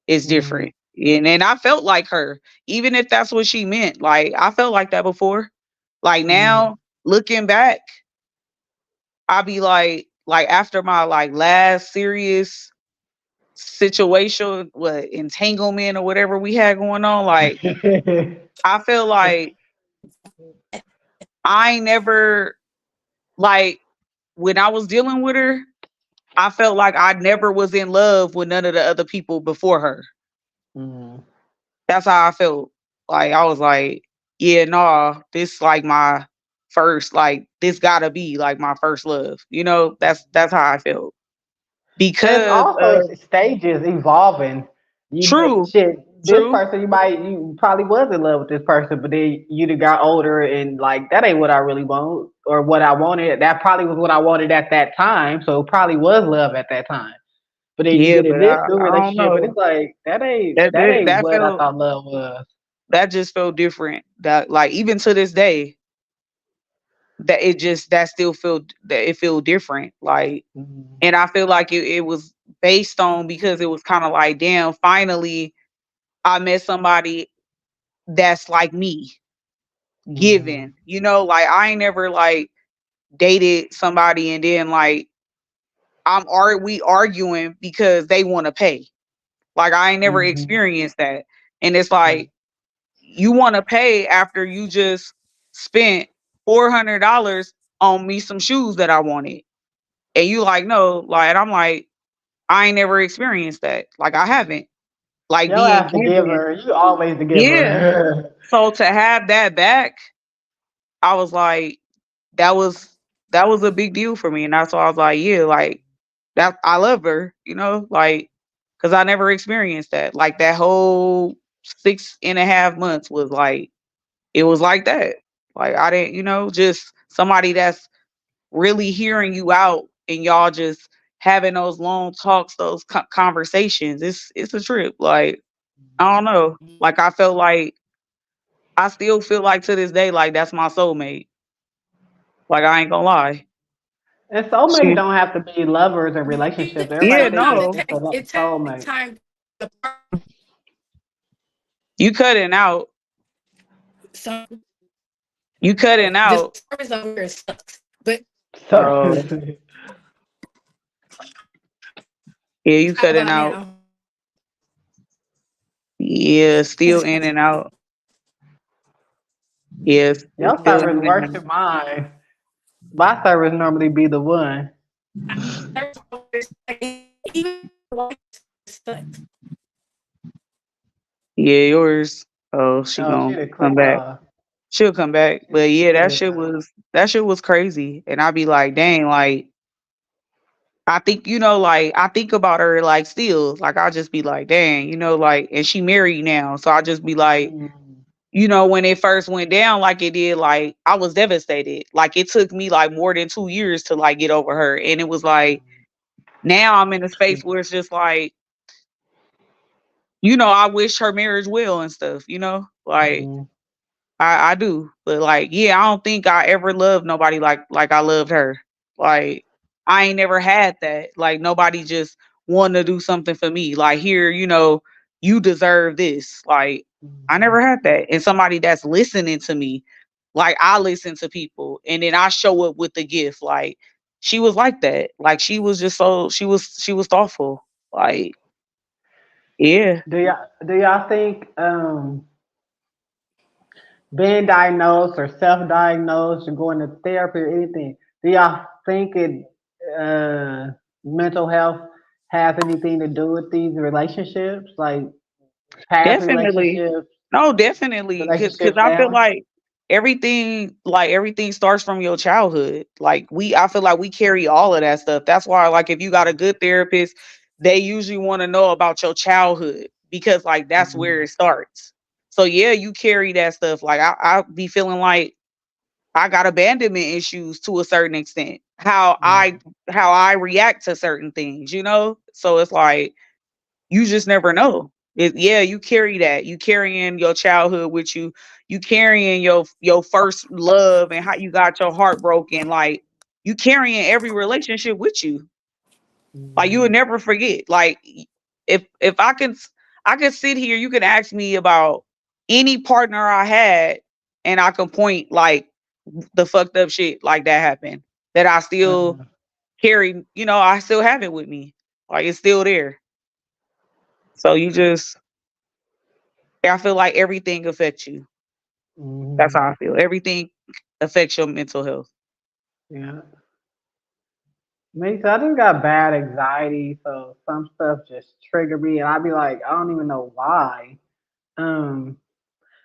is Mm-hmm. different. And I felt like her, even if that's what she meant. Like I felt like that before. Like Mm-hmm. now, looking back, I be like after my like last serious situation, what entanglement or whatever we had going on, like I feel like I ain't never like when I was dealing with her, I felt like I never was in love with none of the other people before her. Mm-hmm. That's how I felt. Like I was like, yeah, nah, this like my first, like this gotta be like my first love. That's how I felt. And it's Because also stages evolving. You true, shit. This true. person, you probably was in love with this person, but then you done got older and like that ain't what I really want or what I wanted. That probably was what I wanted at that time, so it probably was love at that time. But then you Yeah, get in but this I, new I don't relationship, and know. it's like that ain't That that that, ain't that what I felt thought love was. that just felt different. That like even to this day, that still feel that it feel different. Like Mm-hmm. and I feel like it was based on because it was kind of like, damn, finally I met somebody that's like me, Mm-hmm. given. Like I ain't never like dated somebody and then like we arguing because they want to pay. Like I ain't never Mm-hmm. experienced that. And it's like you want to pay after you just spent $400 on me some shoes that I wanted. And you like, no, like, and I'm like, I ain't never experienced that. Like I haven't. Like Yo, being ass the given. giver. You always the Yeah. giver. So to have that back, I was like, that was that was a big deal for me. And that's why I was like, yeah, like that I love her, like because I never experienced that. Like that whole 6.5 months was like it was like that. Like I didn't, just somebody that's really hearing you out and y'all just having those long talks, those conversations. It's a trip. Like I don't know. Like I still feel like to this day, like that's my soulmate. Like I ain't gonna lie. And soulmates She, don't have to be lovers and relationships. Everybody yeah, think Sometimes it's no, just a it takes soulmate. time. you cutting out. Some You cutting the out. service over here sucks, but So, Oh, yeah, you how cutting about out. now? Yeah, still in and out. Yes, it's your still in service and worse out. than mine. My service normally be the one. Even sucks. Yeah, yours. Oh, she Oh, she gonna done come clicked back. off. She'll come back. But yeah, Yeah. that shit was crazy. And I'd be like, dang, like I think, like I think about her like still. Like I'll just be like, dang, like and she married now. So I just be like, Mm, when it first went down like it did, like I was devastated. Like it took me like more than 2 years to like get over her. And it was like now I'm in a space where it's just like, I wish her marriage well and stuff, like mm, I do. But like, yeah, I don't think I ever loved nobody like I loved her. Like I ain't never had that. Like nobody just wanted to do something for me. Like here, you deserve this. Like I mm. never had that. And somebody that's listening to me, like I listen to people and then I show up with the gift. Like she was like that. Like she was just she was thoughtful. Like, yeah. Do y'all think being diagnosed or self-diagnosed or going to therapy or anything, do y'all think uh mental health has anything to do with these relationships, like past Definitely. relationships, No, definitely. Cause relationships I feel now? like everything starts from your childhood. I feel like we carry all of that stuff. That's why, like, if you got a good therapist, they usually want to know about your childhood, because like that's where Mhm. it starts. So yeah, you carry that stuff. Like I be feeling like I got abandonment issues to a certain extent. Yeah. How I react to certain things, you know? So it's like you just never know. Yeah, you carry that. You carrying your childhood with you. You carrying your first love and how you got your heart broken. Like you carrying every relationship with you. Like you would Mhm. never forget. Like if I can sit here, you can ask me about any partner I had, and I can point like the fucked up shit like that happened that I still Uh, carry. I still have it with me. Like it's still there. So I feel like everything affects you. That's mhm. how I feel. Everything affects your mental health. Yeah. Me too. I just got bad anxiety, so some stuff just trigger me, and I'd be like, I don't even know why. Um,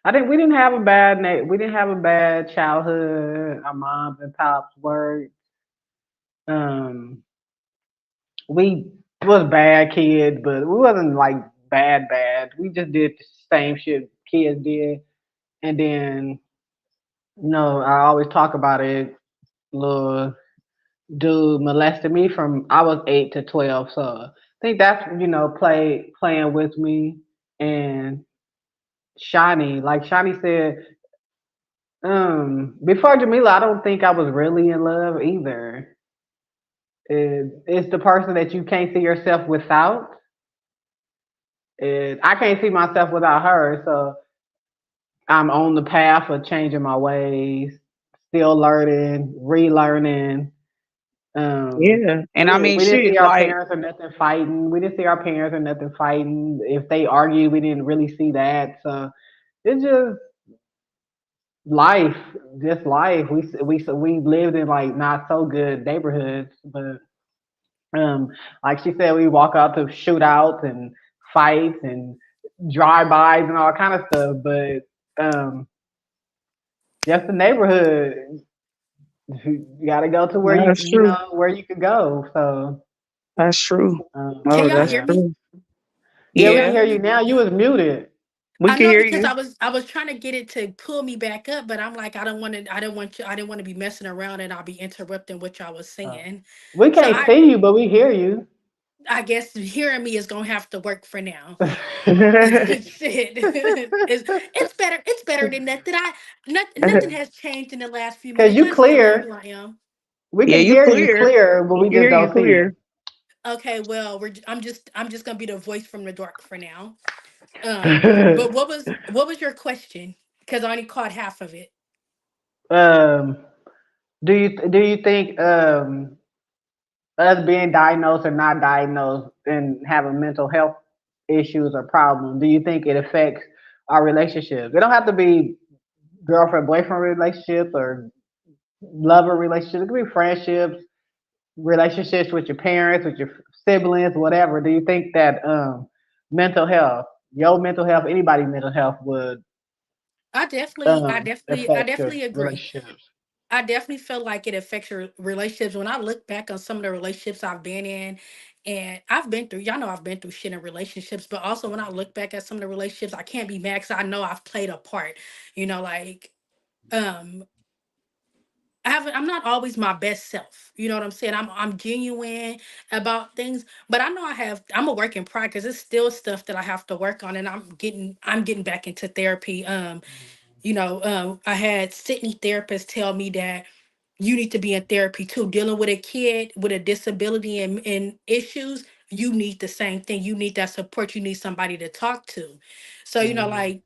I think we didn't have a bad childhood. Our moms and pops worked. Um, we was bad kids, but we wasn't like bad. We just did the same shit kids did, and then I always talk about it. Little dude molested me from I was 8 to 12, so I think that's playing with me. And Shani, like Shani said, before Jamila, I don't think I was really in love either. It's the person that you can't see yourself without. And I can't see myself without her, so I'm on the path of changing my ways, still learning, relearning. Yeah. And I mean We didn't see shit, our like parents or nothing fighting. We didn't see our parents or nothing fighting. If they argued, we didn't really see that. So it's just life, just life. We lived in like not so good neighborhoods, but um, like she said, we walk out to shootouts and fights and drive-bys and all kind of stuff. But just the neighborhood, you got to go to where you that's true. where you could go. So That's true. Can Oh, y'all that's hear yeah. me? true. Yeah, we can Yeah, hear you now. You was muted. we I can know hear because you. I was trying to get it to pull me back up, but I'm like I didn't want to be messing around and I'll be interrupting what y'all was Uh, saying. we So can't see you, but we hear you. I guess hearing me is gonna have to work for now. Yeah, Shit, it's better than that. Nothing has changed in the last few Cause minutes. you Y'all still know who clear. I am. We can you hear you clear. clear, but We we can just hear you don't see you. clear. Okay, well, I'm just gonna be the voice from the dark for now. But what was your question? Because I only caught half of it. um, do you think us being diagnosed or not diagnosed and having mental health issues or problems, do you think it affects our relationships? They don't have to be girlfriend boyfriend relationships or lover relationships. It could be friendships, relationships with your parents, with your siblings, whatever. Do you think that mental health, your mental health, anybody's mental health would I affect your definitely agree. relationships? I definitely feel like it affects your relationships. When I look back on some of the relationships I've been in, and I've been through, y'all know I've been through shit in relationships, but also when I look back at some of the relationships, I can't be mad because I know I've played a part. Like um I'm not always my best self. You know what I'm saying? I'm genuine about things, but I know I'm a work in progress. It's still stuff that I have to work on, and I'm getting back into therapy. I had Sydney therapists tell me that you need to be in therapy too. Dealing with a kid with a disability and issues, you need the same thing. You need that support. You need somebody to talk to. So, Mhm. like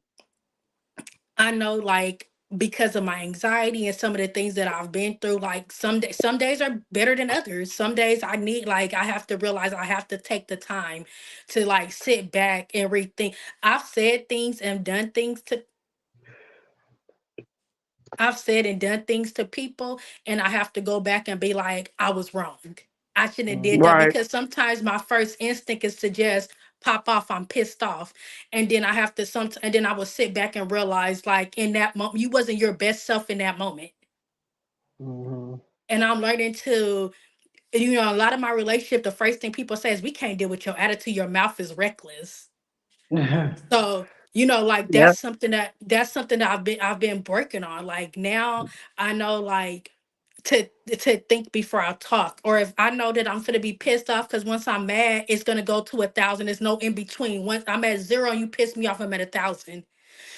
I know, like, because of my anxiety and some of the things that I've been through, like some days are better than others. Some days I have to realize I have to take the time to like sit back and rethink. I've said things and done things to I've said and done things to people, and I have to go back and be like, I was wrong. I shouldn't have did Mhm. that Right. because sometimes my first instinct is to just pop off, I'm pissed off. And then I have to and then I will sit back and realize like in that moment you wasn't your best self in that moment. Mhm. And I'm learning to, you know, a lot of my relationship, the first thing people say is we can't deal with your attitude, your mouth is reckless. So, you know, like Yep. that's something that I've been working on. Like now I know like to think before I talk. Or if I know that I'm gonna be pissed off because once I'm mad, it's gonna go to 1,000. There's no in between. Once I'm at zero and you piss me off, I'm at 1,000.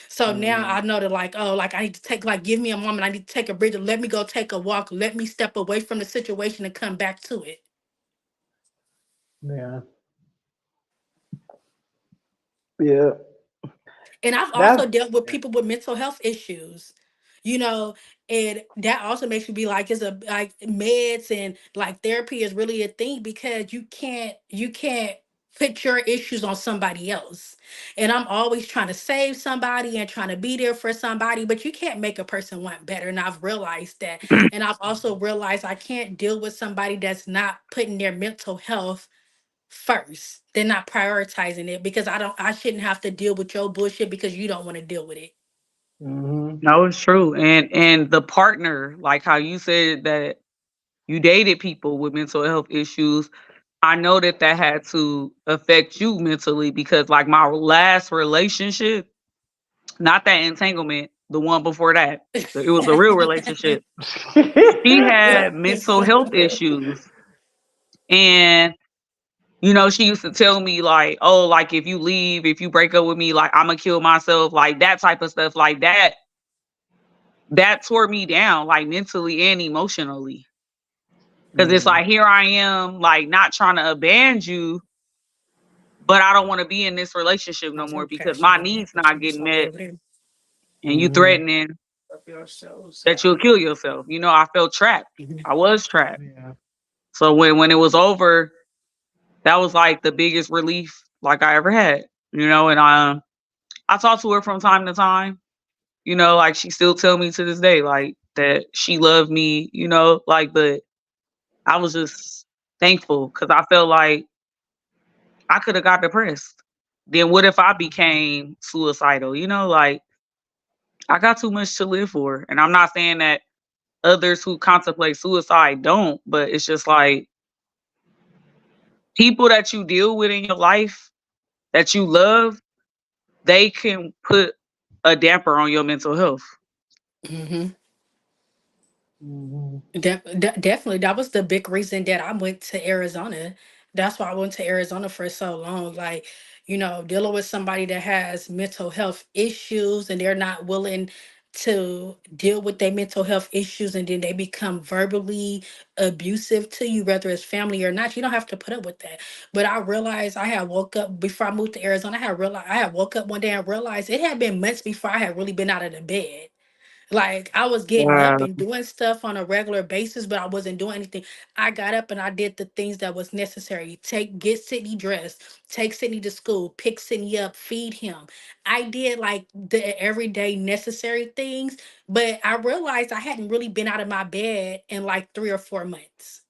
So now I Mhm. know that like, oh, like I need to take like give me a moment, I need to take a breather, let me go take a walk, let me step away from the situation and come back to it. Yeah. Yeah. And I've That's also dealt with people with mental health issues, you know, and that also makes me be like, it's a like meds and like therapy is really a thing because you can't put your issues on somebody else. And I'm always trying to save somebody and trying to be there for somebody, but you can't make a person want better. And I've realized that. And I've also realized I can't deal with somebody that's not putting their mental health first. They're not prioritizing it because I shouldn't have to deal with your bullshit because you don't want to deal with it. mhm. No, it's true. And the partner, like how you said that you dated people with mental health issues, I know that that had to affect you mentally because like my last relationship, not that entanglement, the one before that, it was a real relationship. She had mental health issues. And, you know, she used to tell me, like, oh, like, if you leave, if you break up with me, like, I'm going to kill myself, like, that type of stuff, like that. That tore me down, like, mentally and emotionally. Because it's Mhm. like, here I am, like, not trying to abandon you, but I don't want to be in this relationship no more because my needs not getting met and you Mhm. threatening that you'll kill yourself. You know, I felt trapped. I was trapped. Yeah. So when it was over, that was like the biggest relief like I ever had. You know, and I talk to her from time to time. You know, like she still tell me to this day like that she loved me. You know, like but I was just thankful because I felt like I could have got depressed. Then what if I became suicidal? You know, like I got too much to live for, and I'm not saying that others who contemplate suicide don't, but it's just like people that you deal with in your life that you love, they can put a damper on your mental health. Hmm. Mhm. Definitely, that was the big reason that I went to Arizona. That's why I went to Arizona for so long. Like, you know, dealing with somebody that has mental health issues and they're not willing to deal with their mental health issues and then they become verbally abusive to you, whether it's family or not. You don't have to put up with that. But I realized I had woke up before I moved to Arizona. I had woke up one day and realized it had been months before I had really been out of the bed. Like I was getting up Wow. and doing stuff on a regular basis, but I wasn't doing anything. I got up and I did the things that was necessary. Get Sydney dressed, take Sydney to school, pick Sydney up, feed him. I did like the everyday necessary things, but I realized I hadn't really been out of my bed in like 3 or 4 months.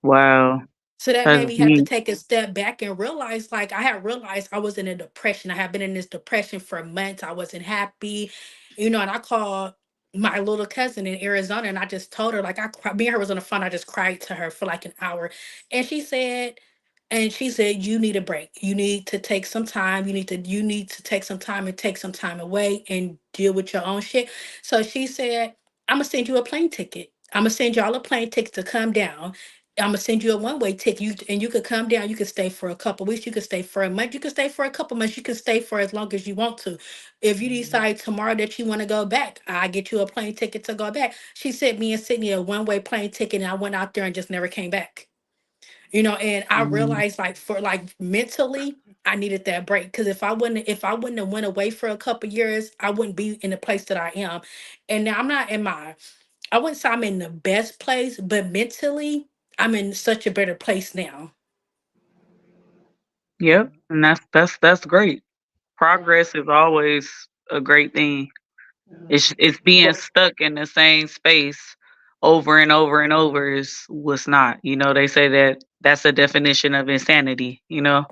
Wow. So that made That's me have to deep. take a step back and realize, like, I had realized I was in a depression. I had been in this depression for months. I wasn't happy, you know. And I called my little cousin in Arizona, and I just told her, like, me and her was on the phone. I just cried to her for like an hour, and she said, you need a break. You need to take some time. You need to take some time and take some time away and deal with your own shit. So she said, I'm gonna send you a plane ticket. I'm gonna send y'all a plane ticket to come down. I'm gonna send you a one-way ticket. You could come down. You could stay for a couple weeks. You could stay for a month. You could stay for a couple months. You could stay for as long as you want to. If you Mhm. decide tomorrow that you want to go back, I get you a plane ticket to go back. She sent me and Sydney a one-way plane ticket, and I went out there and just never came back. You know, and I Mm, realized like for like mentally, I needed that break because if I wouldn't have went away for a couple years, I wouldn't be in the place that I am. And now I'm not in my I wouldn't say I'm in the best place, but mentally, I'm in such a better place now. yep. And that's great. Progress is always a great thing. Yeah. It's being Well, stuck in the same space over and over and over is what's not. You know, they say that that's a definition of insanity, you know?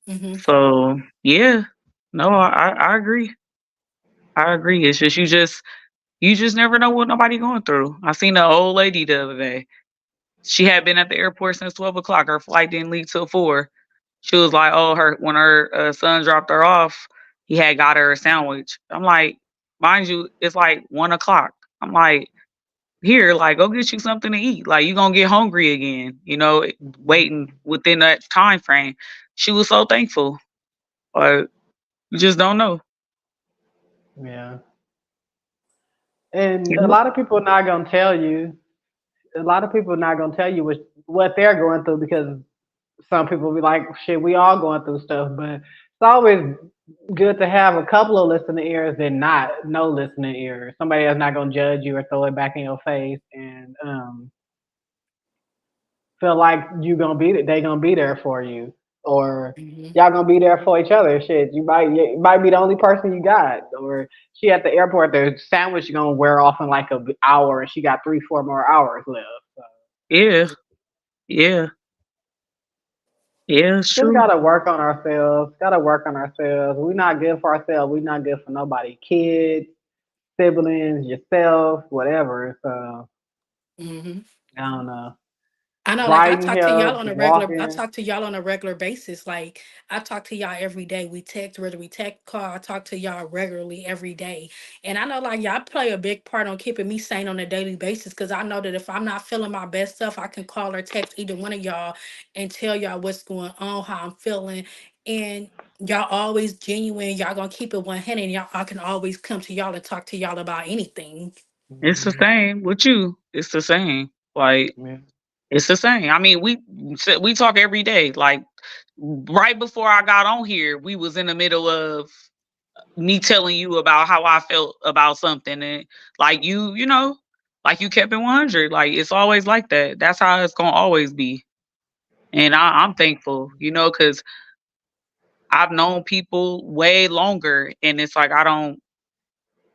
Hmm. So yeah, no, I agree. I agree. It's just you just never know what nobody going through. I seen an old lady the other day. She had been at the airport since 12 o'clock. Her flight didn't leave till 4. She was like, "Oh, her when her son dropped her off, he had got her a sandwich." I'm like, mind you, it's like 1 o'clock. I'm like, here, like, go get you something to eat. Like, you gonna get hungry again, waiting within that time frame. She was so thankful. Like, you just don't know. Yeah. And a Yep. lot of people not gonna tell you. A lot of people not gonna tell you what they're going through because some people be like, shit, we all going through stuff, but it's always good to have a couple of listening ears than not no listening ears. Somebody that's not gonna judge you or throw it back in your face and feel like they gonna be there for you or Hmm. y'all gonna be there for each other. Shit, you might be the only person you got, or she at the airport, the sandwich gonna wear off in like an hour, and she got 3-4 more hours left. So Yeah. Yeah. Yeah, it's just true. gotta work on ourselves. Gotta work on ourselves. We're not good for ourselves. We're not good for nobody. Kids, siblings, yourself, whatever. So Hmm. I don't know. I know, like Writing helps. I Walking. talk to y'all on a regular basis. Like I talk to y'all every day. We text, whether we text, call, I talk to y'all regularly every day. And I know like y'all play a big part on keeping me sane on a daily basis because I know that if I'm not feeling my best stuff, I can call or text either one of y'all and tell y'all what's going on, how I'm feeling. And y'all always genuine. Y'all gonna keep it 100 and y'all I can always come to y'all and talk to y'all about anything. It's the Hmm. same with you. It's the same. Like, Yeah. it's the same. I mean, we talk every day. Like, right before I got on here, we was in the middle of me telling you about how I felt about something, and like like you kept it 100. Like, it's always like that. That's how it's gonna always be. And I'm thankful, because I've known people way longer, and it's like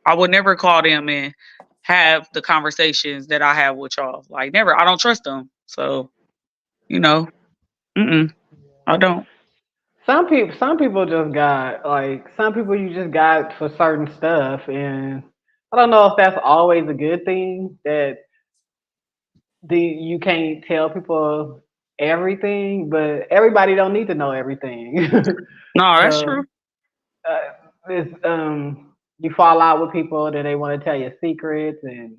I would never call them and have the conversations that I have with y'all. Like, never. I don't trust them. So, you know, mm-mm, I don't. Some people just got like some people you just got for certain stuff, and I don't know if that's always a good thing that you can't tell people everything, but everybody don't need to know everything. No, that's So true. uh, it's you fall out with people that they want to tell you secrets and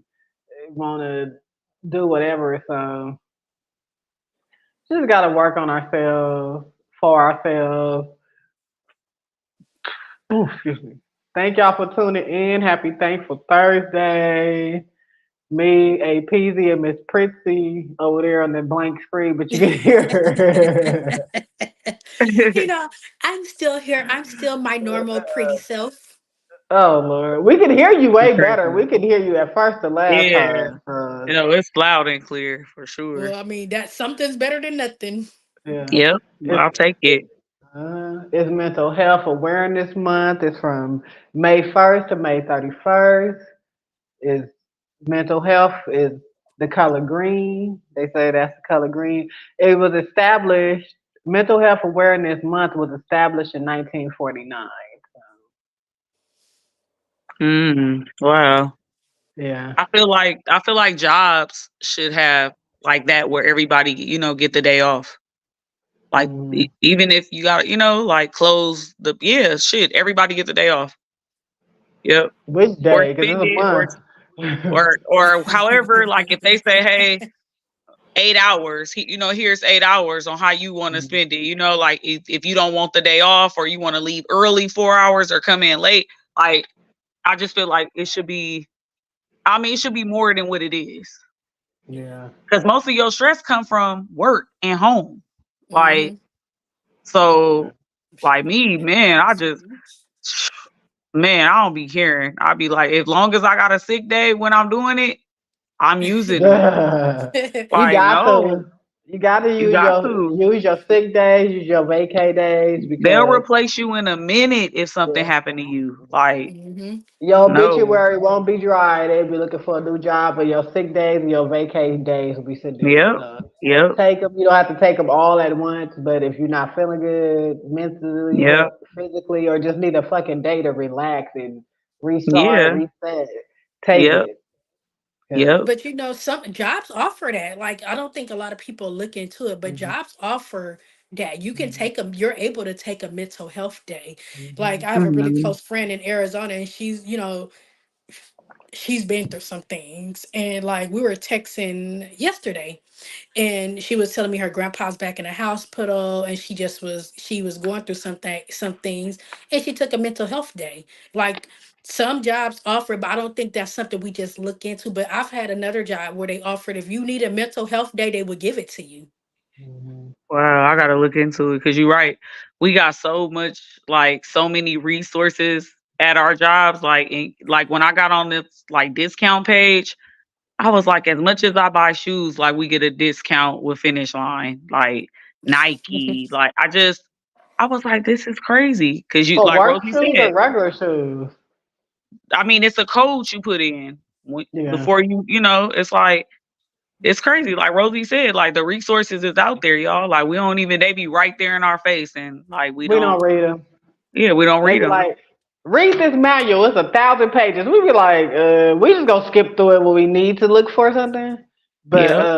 they want to do whatever. So just gotta work on ourselves for ourselves. Ooh, excuse me. Thank y'all for tuning in. Happy Thankful Thursday. Me, A Peasy, and Miss Pritzy over there on the blank screen, but you can hear her. You know, I'm still here. I'm still my normal pretty self. Oh Lord, we can hear you way better. Crazy. We could hear you at first the last Yeah. time. So It's loud and clear for sure. Well, I mean, that something's better than nothing. yeah, Yep. it's I'll take it. it's Mental Health Awareness Month. It's from May 1st to May 31st. Is mental health is the color green. They say that's the color green. It was established. Mental Health Awareness Month was established in 1949. Wow. Yeah. I feel like jobs should have like that where everybody, get the day off. Like, Hmm. even if you got, like, close the yeah, shit, everybody gets a day off. Yep. Which Or day? Because spend it's a it, or month. or however, like, if they say, "Hey, 8 hours, here's 8 hours on how you wanna spend it," like, if you don't want the day off or you wanna leave early 4 hours or come in late, like, I just feel like it should be more than what it is. Yeah. Because most of your stress come from work and home. Like, Hmm. so, like me, man, I don't be caring. I be like, as long as I got a sick day when I'm doing it, I'm using it. You Like, got no. to. You gotta You got to. use your sick days, use your vacay days They'll because replace you in a minute if something yeah, happened to you. Like, Hmm. your no. obituary won't be dry. They'll be looking for a new job, but your sick days and your vacay days will be sitting there. Yep. So Yep. take them. You don't have to take them all at once, but if you're not feeling good mentally Yep. or physically, or just need a fucking day to relax and restart, Yeah. reset, take Yep. it. 'Cause, Yep. But you know, some jobs offer that. Like, I don't think a lot of people look into it, but mhm, jobs offer that. You can mhm, take them. You're able to take a mental health day. Like, mhm, I have a really Hmm. close friend in Arizona, and she's been through some things. And like, we were texting yesterday, and she was telling me her grandpa's back in the hospital, and she was going through some things, and she took a mental health day. Like, some jobs offer, but I don't think that's something we just look into. But I've had another job where they offered, if you need a mental health day, they would give it to you. mhm, Wow, I gotta look into it because you're right. We got so much, like so many resources at our jobs. Like when I got on this like discount page, I was like, as much as I buy shoes, like we get a discount with Finish Line, like Nike. Like I was like, this is crazy because you, for like work Rosie shoes said, or regular shoes. I mean, it's a code you put in Yeah, before it's like it's crazy. Like Rosie said, like the resources is out there, y'all. Like we don't even they be right there in our face, and like we we don't don't. read them. Yeah, we don't They read be them. like, read this manual. It's 1,000 pages. We be like, we just gonna skip through it when we need to look for something. But Yep,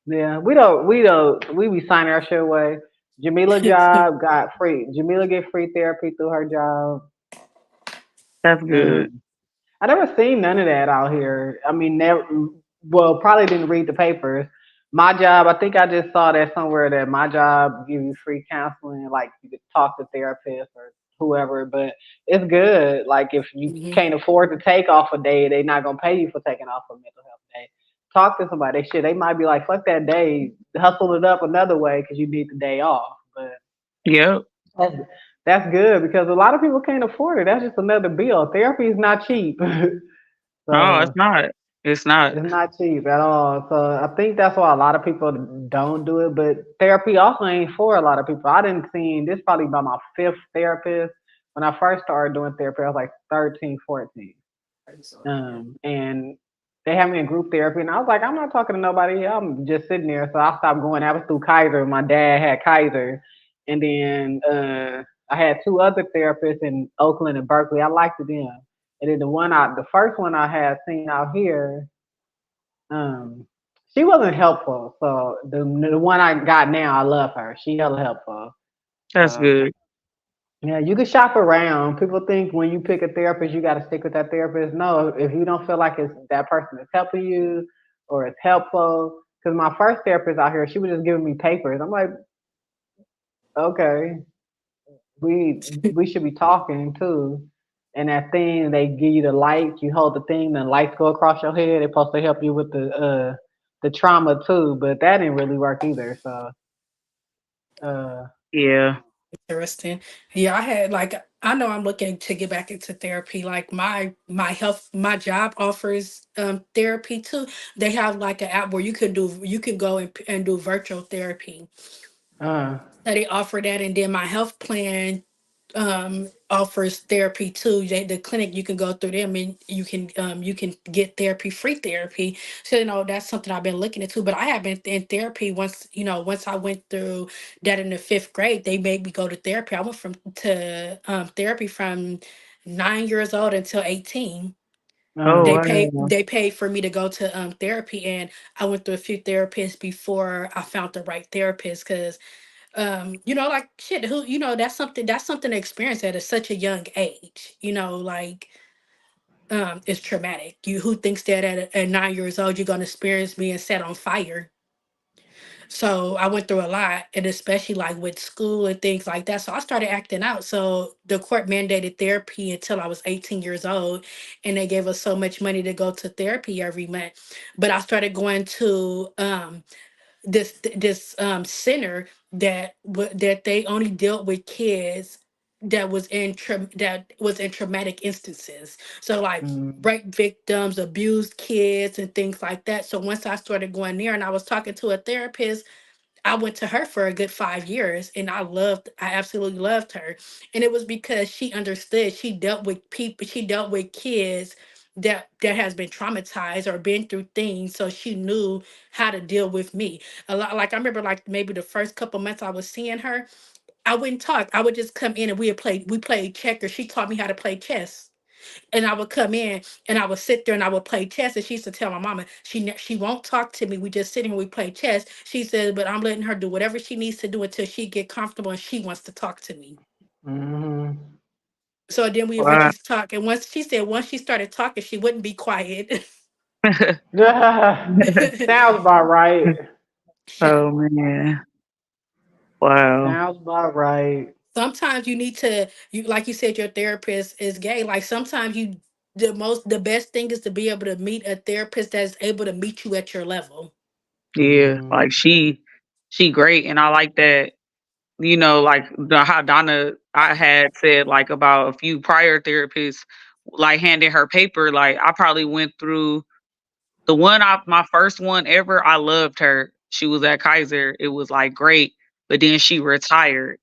yeah, we be signing our shit away. Jamila job got free. Jamila get free therapy through her job. that's good. I never seen none of that out here. I mean, never. Well, probably didn't read the papers. My job, I think I just saw that somewhere that my job give you free counseling, like you could talk to therapists or whoever. But it's good. Like if you Hmm. can't afford to take off a day, they're not gonna pay you for taking off a mental health day. Talk to somebody. Shit, they might be like, "Fuck that day, hustle it up another way because you need the day off." But Yep. that's that's good because a lot of people can't afford it. That's just another bill. Therapy is not cheap. No, it's So not. It's not. it's not cheap at all. So I think that's why a lot of people don't do it. But therapy also ain't for a lot of people. I didn't see this probably by my fifth therapist. When I first started doing therapy, I was like 13, 14. And they had me in group therapy, and I was like, I'm not talking to nobody. I'm just sitting there. So I stopped going. I was through Kaiser. My dad had Kaiser, and then I had two other therapists in Oakland and Berkeley. I liked them. And then the first one I had seen out here, um, she wasn't helpful. So the one I got now, I love her. She hella helpful. That's So good. yeah, you can shop around. People think when you pick a therapist, you got to stick with that therapist. No, if you don't feel like it's that person is helping you or it's helpful. Because my first therapist out here, she was just giving me papers. I'm like, okay, we should be talking too. And that thing, they give you the lights. You hold the thing, the lights go across your head. They're supposed to help you with the trauma too, but that didn't really work either. So uh, Yeah. Interesting. Yeah, I had like, I know I'm looking to get back into therapy. Like, my job offers therapy too. They have like an app where you can go and do virtual therapy. uh, So they offer that, and then my health plan offers therapy too. The clinic, you can go through them, and you can get therapy, free therapy. So that's something I've been looking into. But I have been in therapy once I went through that in the fifth grade. They made me go to therapy. I went from to therapy from 9 years old until 18. Oh uh, wow. They paid for me to go to therapy, and I went through a few therapists before I found the right therapist. Because like, shit, who, that's something to experience at such a young age. Like, it's traumatic. You Who thinks that at 9 years old you're gonna experience being set on fire? So I went through a lot, and especially like with school and things like that. So I started acting out. So the court mandated therapy until I was 18 years old, and they gave us so much money to go to therapy every month. But I started going to this center that they only dealt with kids that was in traumatic instances. So like mm, rape victims, abused kids, and things like that. So once I started going there, and I was talking to a therapist, I went to her for a good 5 years, and I absolutely loved her. And it was because she understood. She dealt with people, she dealt with kids that has been traumatized or been through things. So she knew how to deal with me. A lot, like I remember like maybe the first couple months I was seeing her, I wouldn't talk. I would just come in and we played checkers. She taught me how to play chess. And I would come in and I would sit there and I would play chess. And she used to tell my mama, she won't talk to me. We just sit here and we play chess. She said, but I'm letting her do whatever she needs to do until she get comfortable and she wants to talk to me. Mm-hmm. So then we Wow. eventually talk. And once she started talking, she wouldn't be quiet. Sounds about right. Yeah. Oh man. Wow. Sounds about right. Sometimes you need to, you like you said, your therapist is gay. Like sometimes the best thing is to be able to meet a therapist that's able to meet you at your level. Yeah. Mm-hmm. Like she great, and I like that. Like how Donna I had said like about a few prior therapists, like handing her paper. Like I probably went through my first one ever. I loved her. She was at Kaiser. It was like great, but then she retired,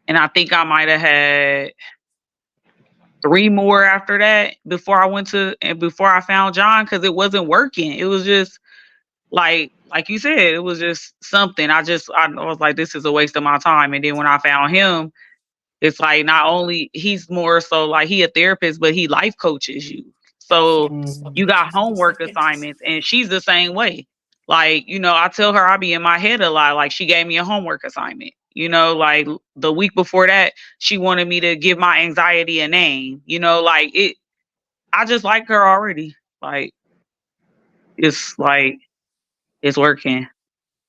and I think I might have had three more after that before I went to and before I found John because it wasn't working. It was just like you said, it was just something. I was like, this is a waste of my time. And then when I found him, it's like not only he's more so like he a therapist, but he life coaches you. So you got homework assignments, and she's the same way. Like, I tell her I be in my head a lot. Like she gave me a homework assignment. Like the week before that, she wanted me to give my anxiety a name. Like it I just like her already. Like it's working.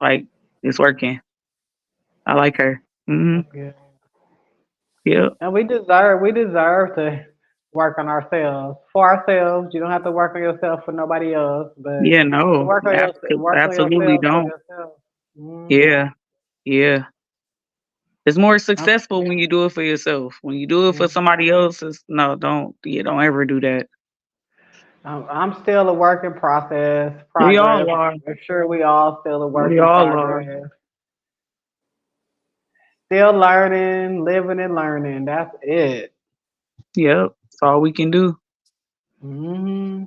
Like it's working. I like her. That's good. Yep. And we deserve to work on ourselves for ourselves. You don't have to work on yourself for nobody else, but Yeah, to no. work on Absolutely yourself for don't. yourself. Mm-hmm. Yeah. Yeah. It's more successful when you do it for yourself. When you do it for somebody else, it's no, don't ever do that. I'm still a work in We progress. all are. I'm sure we all still a work We in all are. progress. Still learning, living and learning. That's it. Yep. That's all we can do. Hmm.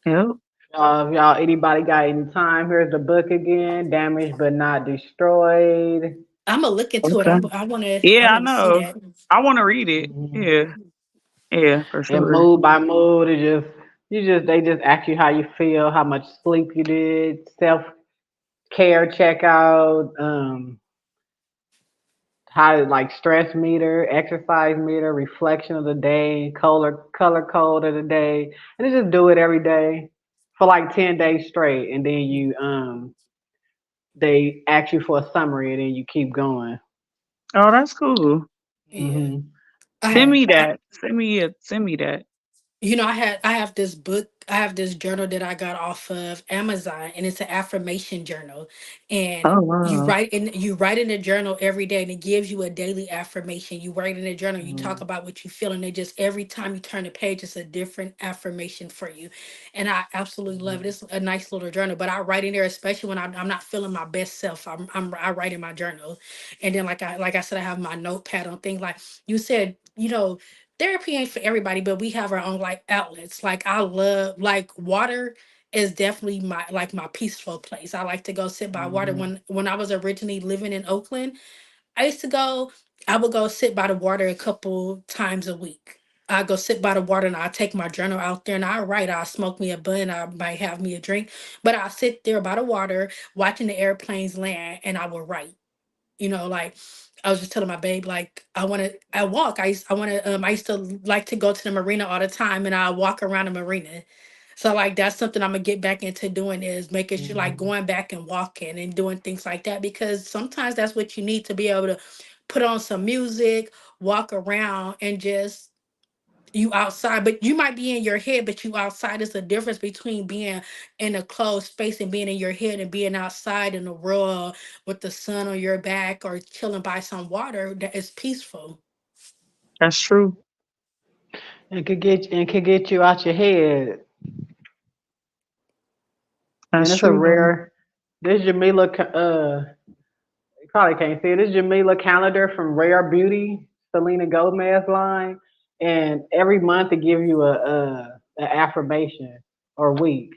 Yep. If y'all, anybody got any time? Here's the book again. Damaged but not destroyed. I'm gonna look into it. Okay. I Yeah, I want to see know. that. I want to read it. Hmm. Yeah. Yeah, for And sure. mood by mood, they just ask you how you feel, how much sleep you did, self care checkout, how like stress meter, exercise meter, reflection of the day, color code of the day, and they just do it every day for like 10 days straight, and then they ask you for a summary, and then you keep going. Oh, that's cool. Yeah, Hmm. I Send had. me that. Send me that. I have this book, I have this journal that I got off of Amazon, and it's an affirmation journal. And Oh wow. you write in the journal every day, and it gives you a daily affirmation. You write in the journal, you talk Hmm. about what you feel, and it just every time you turn the page, it's a different affirmation for you. And I absolutely love it. It's a nice little journal, but I write in there, especially when I'm not feeling my best self. I write in my journal. And then like I said, I have my notepad on things like you said, therapy ain't for everybody, but we have our own like outlets. Like I love like water is definitely my peaceful place. I like to go sit by water. Hmm. When I was originally living in Oakland, I used to go, I would go sit by the water a couple times a week. I go sit by the water and I take my journal out there and I write. I smoke me a bun. I might have me a drink, but I sit there by the water watching the airplanes land and I will write. Like I was just telling my babe, like I walk. I used to like to go to the marina all the time and I walk around the marina. So like that's something I'm gonna get back into doing is making sure like Hmm. going back and walking and doing things like that because sometimes that's what you need to be able to put on some music, walk around and just you outside, but you might be in your head, but you outside. Is the difference between being in a closed space and being in your head and being outside in the world with the sun on your back or chilling by some water that is peaceful. That's true. And could get you out your head. And That's it's a true. rare This Jamila, you probably can't see it. This Jamila calendar from Rare Beauty, Selena Gomez line, and every month they give you a affirmation or week.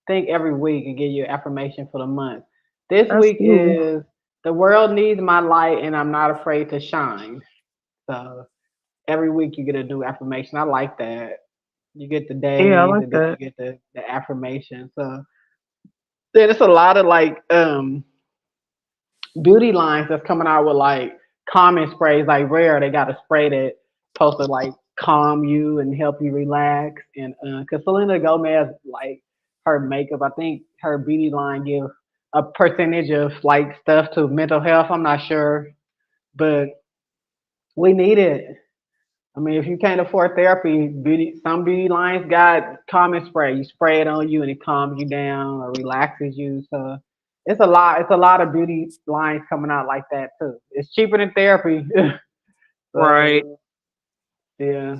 Think every week and give you an affirmation for the month. This That's week cool. is the world needs my light and I'm not afraid to shine. So every week you get a new affirmation. I like that. You get the Yeah, I days like and then you that. get the affirmation. So then it's a lot of like beauty lines that's coming out with like calming sprays like Rare. They got a spray that supposed to like calm you and help you relax. And cause Selena Gomez like her makeup, I think her beauty line give a percentage of like stuff to mental health. I'm not sure, but we need it. I mean, if you can't afford therapy, some beauty lines got calming spray. You spray it on you and it calms you down or relaxes you. So it's a lot. It's a lot of beauty lines coming out like that too. It's cheaper than therapy. Right. So yeah,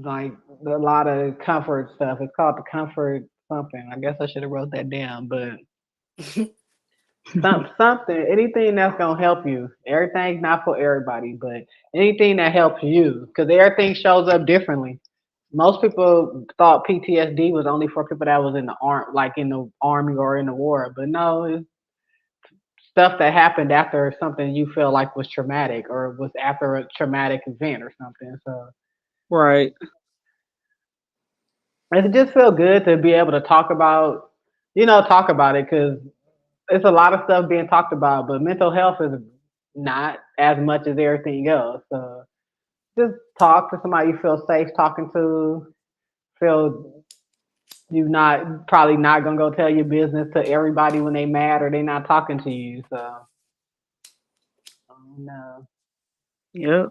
like a lot of comfort stuff. It's called the comfort something. I guess I should have wrote that down, but something, anything that's gonna help you. Everything's not for everybody, but anything that helps you, because everything shows up differently. Most people thought PTSD was only for people that was in the like in the army or in the war, but no, it's stuff that happened after something you feel like was traumatic or was after a traumatic event or something. So Right. it just feel good to be able to talk about it because it's a lot of stuff being talked about, but mental health is not as much as everything else. So just talk to somebody you feel safe talking to. Feel you not probably not gonna go tell your business to everybody when they mad or they not talking to you. So no. Yep.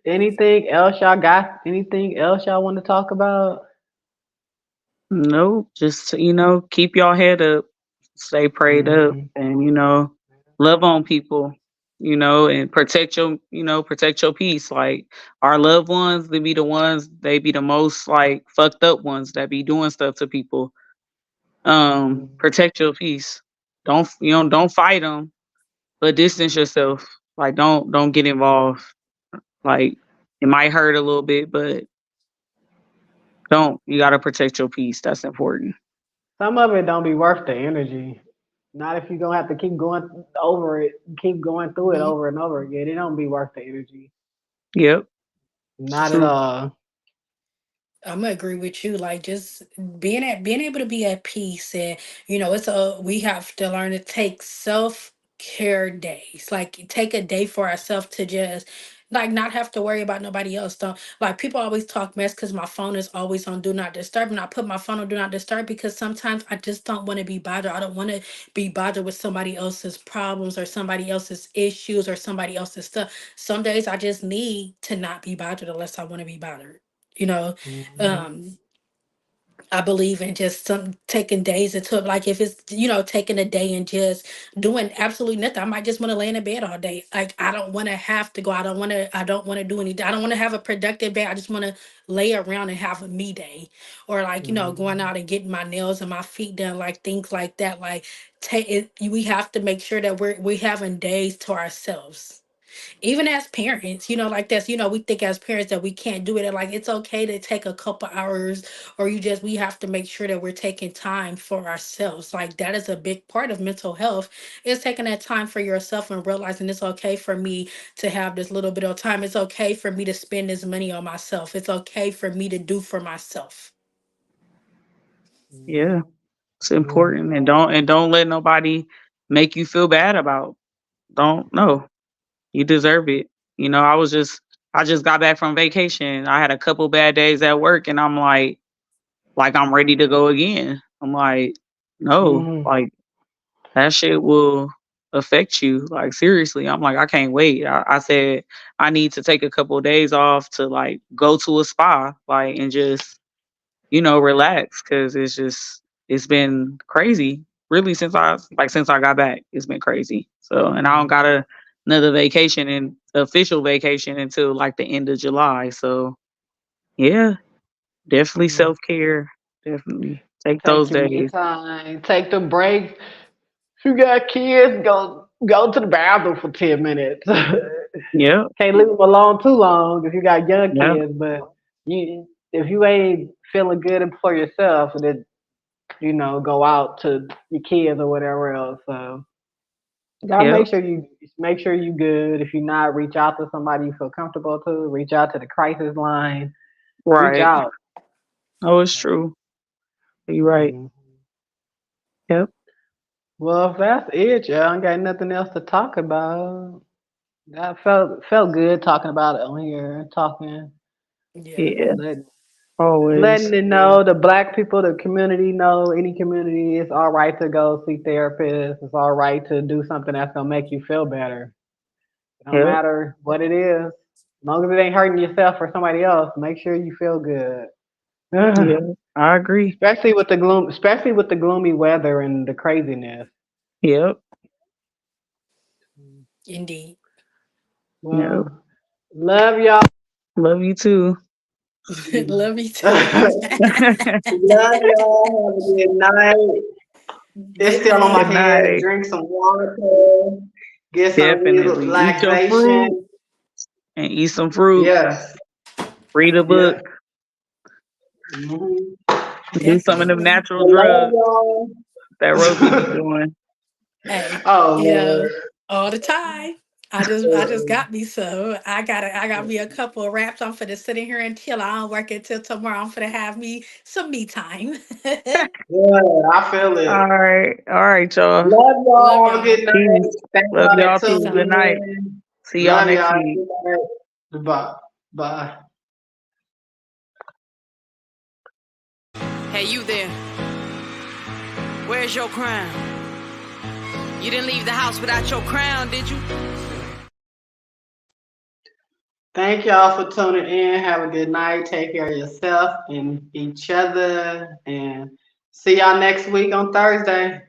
Anything else y'all got? Anything else y'all want to talk about? No, just keep your head up, stay prayed up, Hmm. and love on people, and protect your peace. Like our loved ones, they be the most like fucked up ones that be doing stuff to people. Protect your peace. Don't fight them, but distance yourself. Like don't get involved. Like it might hurt a little bit, but don't. You gotta protect your peace. That's important. Some of it don't be worth the energy. Not if you're gonna have to keep going over it, keep going through it Mhm. over and over again. It don't be worth the energy. Yep. It's Not at true. all. I'm gonna agree with you. Like just being able to be at peace, and we have to learn to take self-care days. Like take a day for ourselves to just like not have to worry about nobody else. Don't like people always talk mess because my phone is always on do not disturb, and I put my phone on do not disturb because sometimes I just don't want to be bothered. I don't want to be bothered with somebody else's problems or somebody else's issues or somebody else's stuff. Some days I just need to not be bothered unless I want to be bothered. You know, Hmm. um, I believe in just some taking days into it. Like if it's, taking a day and just doing absolutely nothing. I might just want to lay in the bed all day. Like I don't want to have to go. I don't want to do anything. I don't want to have a productive day. I just want to lay around and have a me day. Or like, going Hmm. out and getting my nails and my feet done, like things like that. Like take it we have to make sure that we having days to ourselves, even as parents, like this, we think as parents that we can't do it. And like it's okay to take a couple hours, or we have to make sure that we're taking time for ourselves. Like that is a big part of mental health, is taking that time for yourself and realizing it's okay for me to have this little bit of time. It's okay for me to spend this money on myself. It's okay for me to do for myself. Yeah. Hmm. It's Yeah. important, and don't let nobody make you feel bad about. Don't no. You deserve it. I just got back from vacation. I had a couple bad days at work and I'm like I'm ready to go again. I'm like, no, Hmm. like that shit will affect you. Like seriously. I'm like, I can't wait. I said I need to take a couple of days off to like go to a spa, like and just relax because it's been crazy. Really, since I got back, it's been crazy. So, and I don't got another vacation and official vacation until like the end of July. So, yeah, definitely Hmm. self care. Definitely take those Taking your days. time. Take the breaks. If you got kids, go to the bathroom for 10 minutes. Yep. Can't leave them alone too long if you got young Yep. kids. But if you ain't feeling good for yourself, then go out to your kids or whatever else. So you gotta Yep. make sure you good. If you're not, reach out to somebody you feel comfortable to. Reach out to the crisis line. Reach Right. out. Oh, it's true. You're right. Mhm. Yep. Well, if that's it, y'all, I got nothing else to talk about. That felt good talking about it on here, talking, Yeah. Yeah. letting Always. it know the black people, the community know any community. It's all right to go see therapists. It's all right to do something that's gonna make you feel better. It don't Yep. matter what it is, as long as it ain't hurting yourself or somebody else. Make sure you feel good. Yeah. I agree. Especially with the gloomy weather and the craziness. Yep. Indeed. Yep. Well, love y'all. Love you too. Love you too. Love y'all. Have a good night. It's Good still on my Good night. head. night. Drink some water. Get some Definitely. Eat your fruit relaxation. and eat some fruit. Yes. Read a book. Yeah. Hmm. Do some of them Definitely. natural I love drugs y'all. that Rosie be doing. Hey, Oh you know, Lord. all the time. I just got me some. I got me a couple of wraps. I'm finna sit in here until I don't work until tomorrow. I'm finna have me some me time. Yeah, I feel it. All right. All right, y'all. Love Love y'all. Have a y'all. good night. Peace. Thank Love y'all that y'all Peace too. tuned out. Good night. in. See y'all Love next y'all. week. Good night. Bye. Bye. Hey, you there. Where's your crown? You didn't leave the house without your crown, did you? Thank y'all for tuning in. Have a good night. Take care of yourself and each other. And see y'all next week on Thursday.